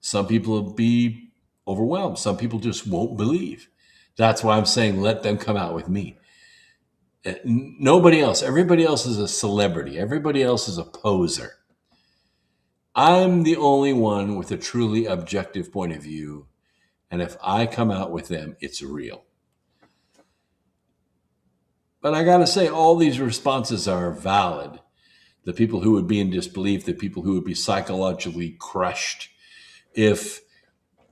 Some people will be overwhelmed. Some people just won't believe. That's why I'm saying let them come out with me. Nobody else. Everybody else is a celebrity. Everybody else is a poser. I'm the only one with a truly objective point of view. And if I come out with them, it's real. But I got to say, all these responses are valid. The people who would be in disbelief, the people who would be psychologically crushed if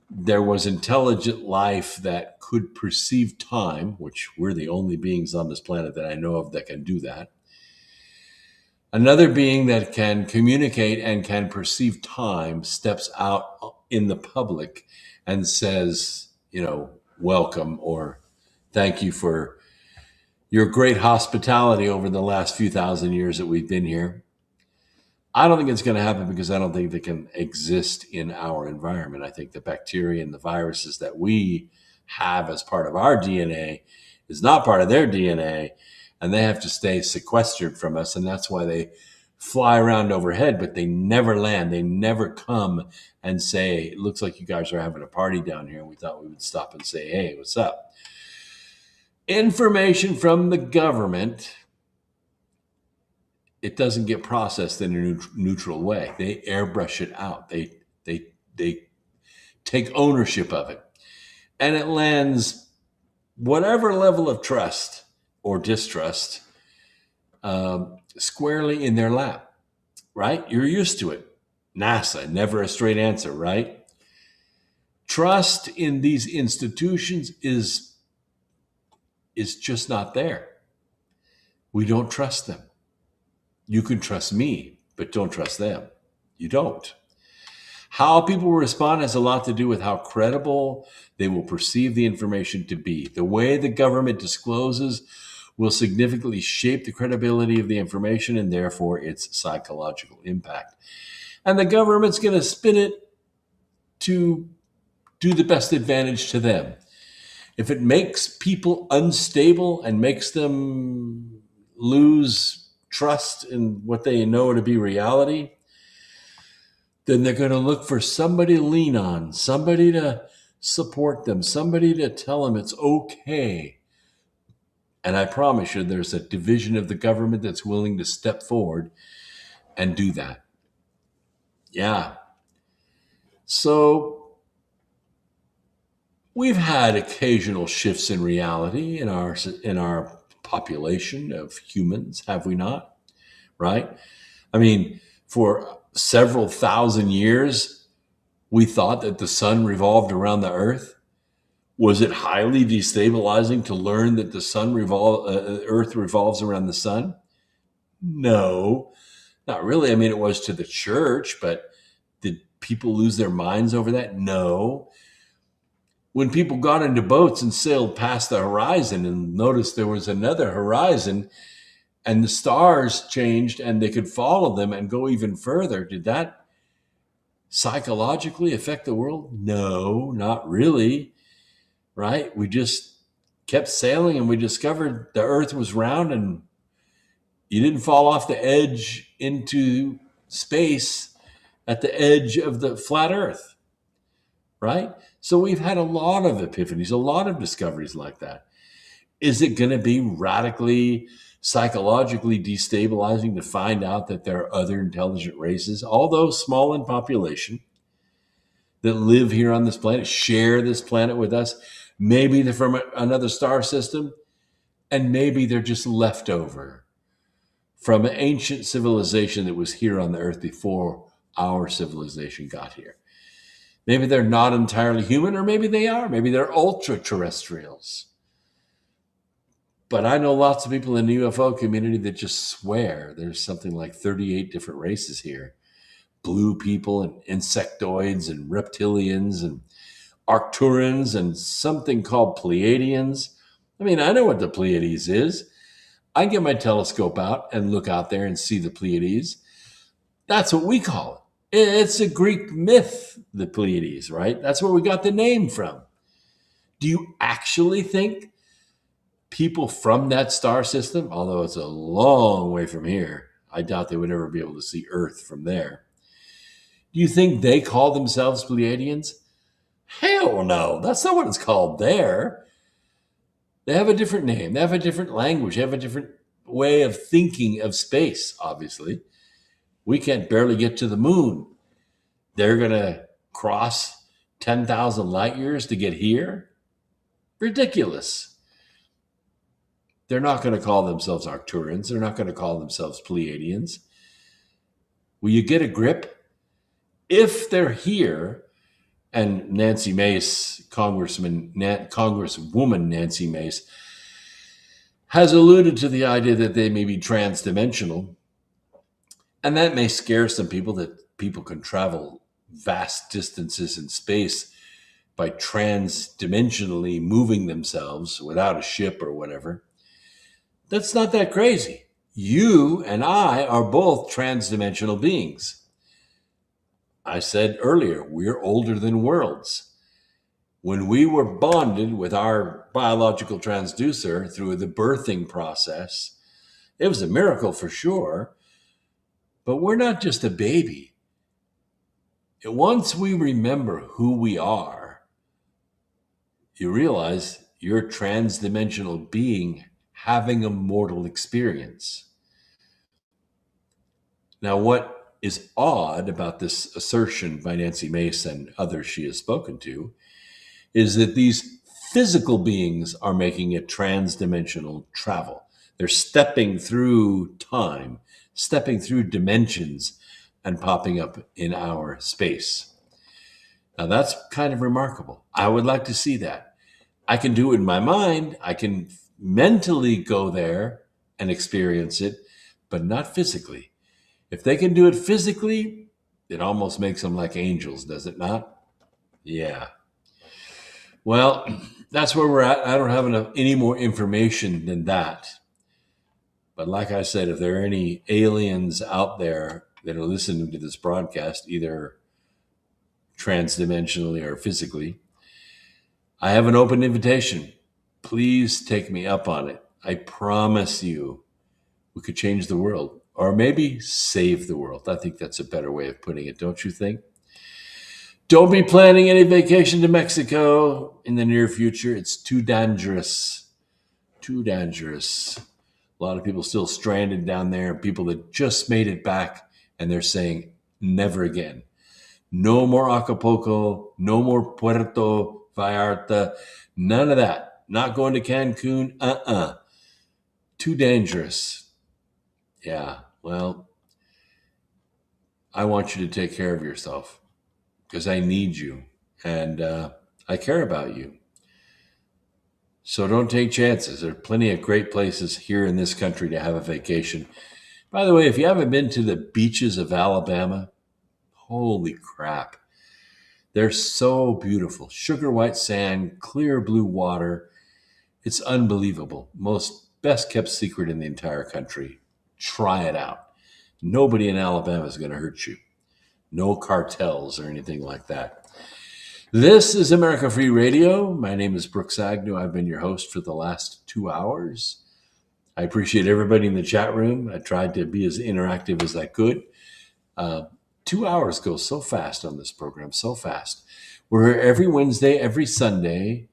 there was intelligent life that could perceive time, which we're the only beings on this planet that I know of that can do that. Another being that can communicate and can perceive time steps out in the public and says, welcome or thank you for your great hospitality over the last few thousand years that we've been here. I don't think it's going to happen because I don't think they can exist in our environment. I think the bacteria and the viruses that we have as part of our DNA is not part of their DNA, and they have to stay sequestered from us, and that's why they fly around overhead, but they never land. They never come and say, it looks like you guys are having a party down here, and we thought we would stop and say, hey, what's up? Information from the government, it doesn't get processed in a neutral way. They airbrush it out. They take ownership of it. And it lands whatever level of trust or distrust squarely in their lap, right? You're used to it. NASA, never a straight answer, right? Trust in these institutions is just not there. We don't trust them. You can trust me, but don't trust them. You don't. How people respond has a lot to do with how credible they will perceive the information to be. The way the government discloses will significantly shape the credibility of the information and therefore its psychological impact. And the government's going to spin it to do the best advantage to them. If it makes people unstable and makes them lose trust in what they know to be reality, then they're going to look for somebody to lean on, somebody to support them, somebody to tell them it's okay. And I promise you, there's a division of the government that's willing to step forward and do that. Yeah. So we've had occasional shifts in reality in our population of humans, have we not? Right? I mean, for several thousand years, we thought that the sun revolved around the earth. Was it highly destabilizing to learn that the earth revolves around the sun? No, not really. I mean, it was to the church, but did people lose their minds over that? No. When people got into boats and sailed past the horizon and noticed there was another horizon and the stars changed and they could follow them and go even further, did that psychologically affect the world? No, not really, right? We just kept sailing and we discovered the earth was round and you didn't fall off the edge into space at the edge of the flat earth, right? So we've had a lot of epiphanies, a lot of discoveries like that. Is it going to be radically psychologically destabilizing to find out that there are other intelligent races, although small in population, that live here on this planet, share this planet with us? Maybe they're from another star system, and maybe they're just leftover from an ancient civilization that was here on the earth before our civilization got here. Maybe they're not entirely human, or maybe they are. Maybe they're ultra-terrestrials. But I know lots of people in the UFO community that just swear there's something like 38 different races here. Blue people and insectoids and reptilians and Arcturans and something called Pleiadians. I mean, I know what the Pleiades is. I get my telescope out and look out there and see the Pleiades. That's what we call it. It's a Greek myth, the Pleiades, right? That's where we got the name from. Do you actually think people from that star system, although it's a long way from here, I doubt they would ever be able to see Earth from there. Do you think they call themselves Pleiadians? Hell no, that's not what it's called there. They have a different name. They have a different language. They have a different way of thinking of space, obviously. We can't barely get to the moon. They're going to cross 10,000 light years to get here? Ridiculous. They're not going to call themselves Arcturans. They're not going to call themselves Pleiadians. Will you get a grip? If they're here, and Nancy Mace, Congresswoman Nancy Mace, has alluded to the idea that they may be transdimensional, and that may scare some people, that people can travel vast distances in space by transdimensionally moving themselves without a ship or whatever. That's not that crazy. You and I are both transdimensional beings. I said earlier, we're older than worlds. When we were bonded with our biological transducer through the birthing process, it was a miracle for sure, but we're not just a baby. Once we remember who we are, you realize you're a transdimensional being having a mortal experience. Now, what is odd about this assertion by Nancy Mace and others she has spoken to is that these physical beings are making a transdimensional travel. They're stepping through time, stepping through dimensions, and popping up in our space. Now, that's kind of remarkable. I would like to see that. I can do it in my mind. I can mentally go there and experience it, but not physically. If they can do it physically, it almost makes them like angels, does it not? Yeah. Well, that's where we're at. I don't have any more information than that. But like I said, if there are any aliens out there that are listening to this broadcast, either transdimensionally or physically, I have an open invitation. Please take me up on it. I promise you we could change the world, or maybe save the world. I think that's a better way of putting it, don't you think? Don't be planning any vacation to Mexico in the near future. It's too dangerous. Too dangerous. A lot of people still stranded down there, people that just made it back, and they're saying never again. No more Acapulco, no more Puerto Vallarta, none of that. Not going to Cancun, Too dangerous. Yeah, well, I want you to take care of yourself because I need you and I care about you. So don't take chances. There are plenty of great places here in this country to have a vacation. By the way, if you haven't been to the beaches of Alabama, holy crap. They're so beautiful. Sugar white sand, clear blue water. It's unbelievable. Best kept secret in the entire country. Try it out. Nobody in Alabama is going to hurt you. No cartels or anything like that. This is America Free Radio. My name is Brooks Agnew. I've been your host for the last 2 hours. I appreciate everybody in the chat room. I tried to be as interactive as I could. 2 hours go so fast on this program, so fast. We're here every Wednesday, every Sunday,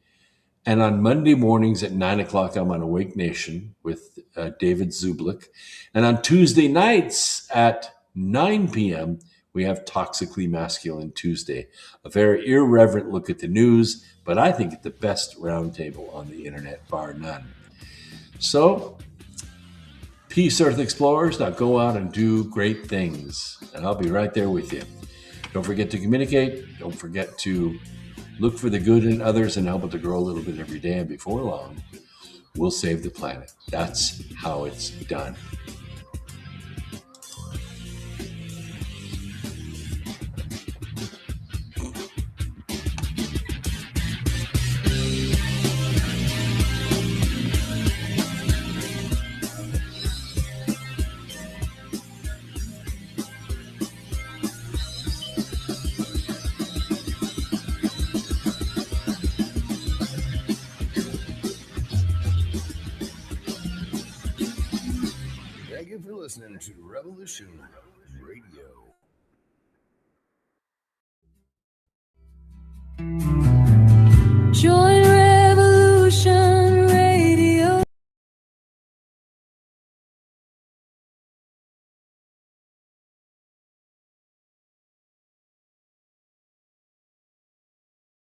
and on Monday mornings at 9 o'clock, I'm on Awake Nation with David Zublik. And on Tuesday nights at 9 p.m., we have Toxically Masculine Tuesday, a very irreverent look at the news, but I think it's the best roundtable on the internet, bar none. So, peace, Earth Explorers. Now go out and do great things, and I'll be right there with you. Don't forget to communicate. Don't forget to look for the good in others and help it to grow a little bit every day. And before long, we'll save the planet. That's how it's done. Thank you for listening to Revolution Radio. Join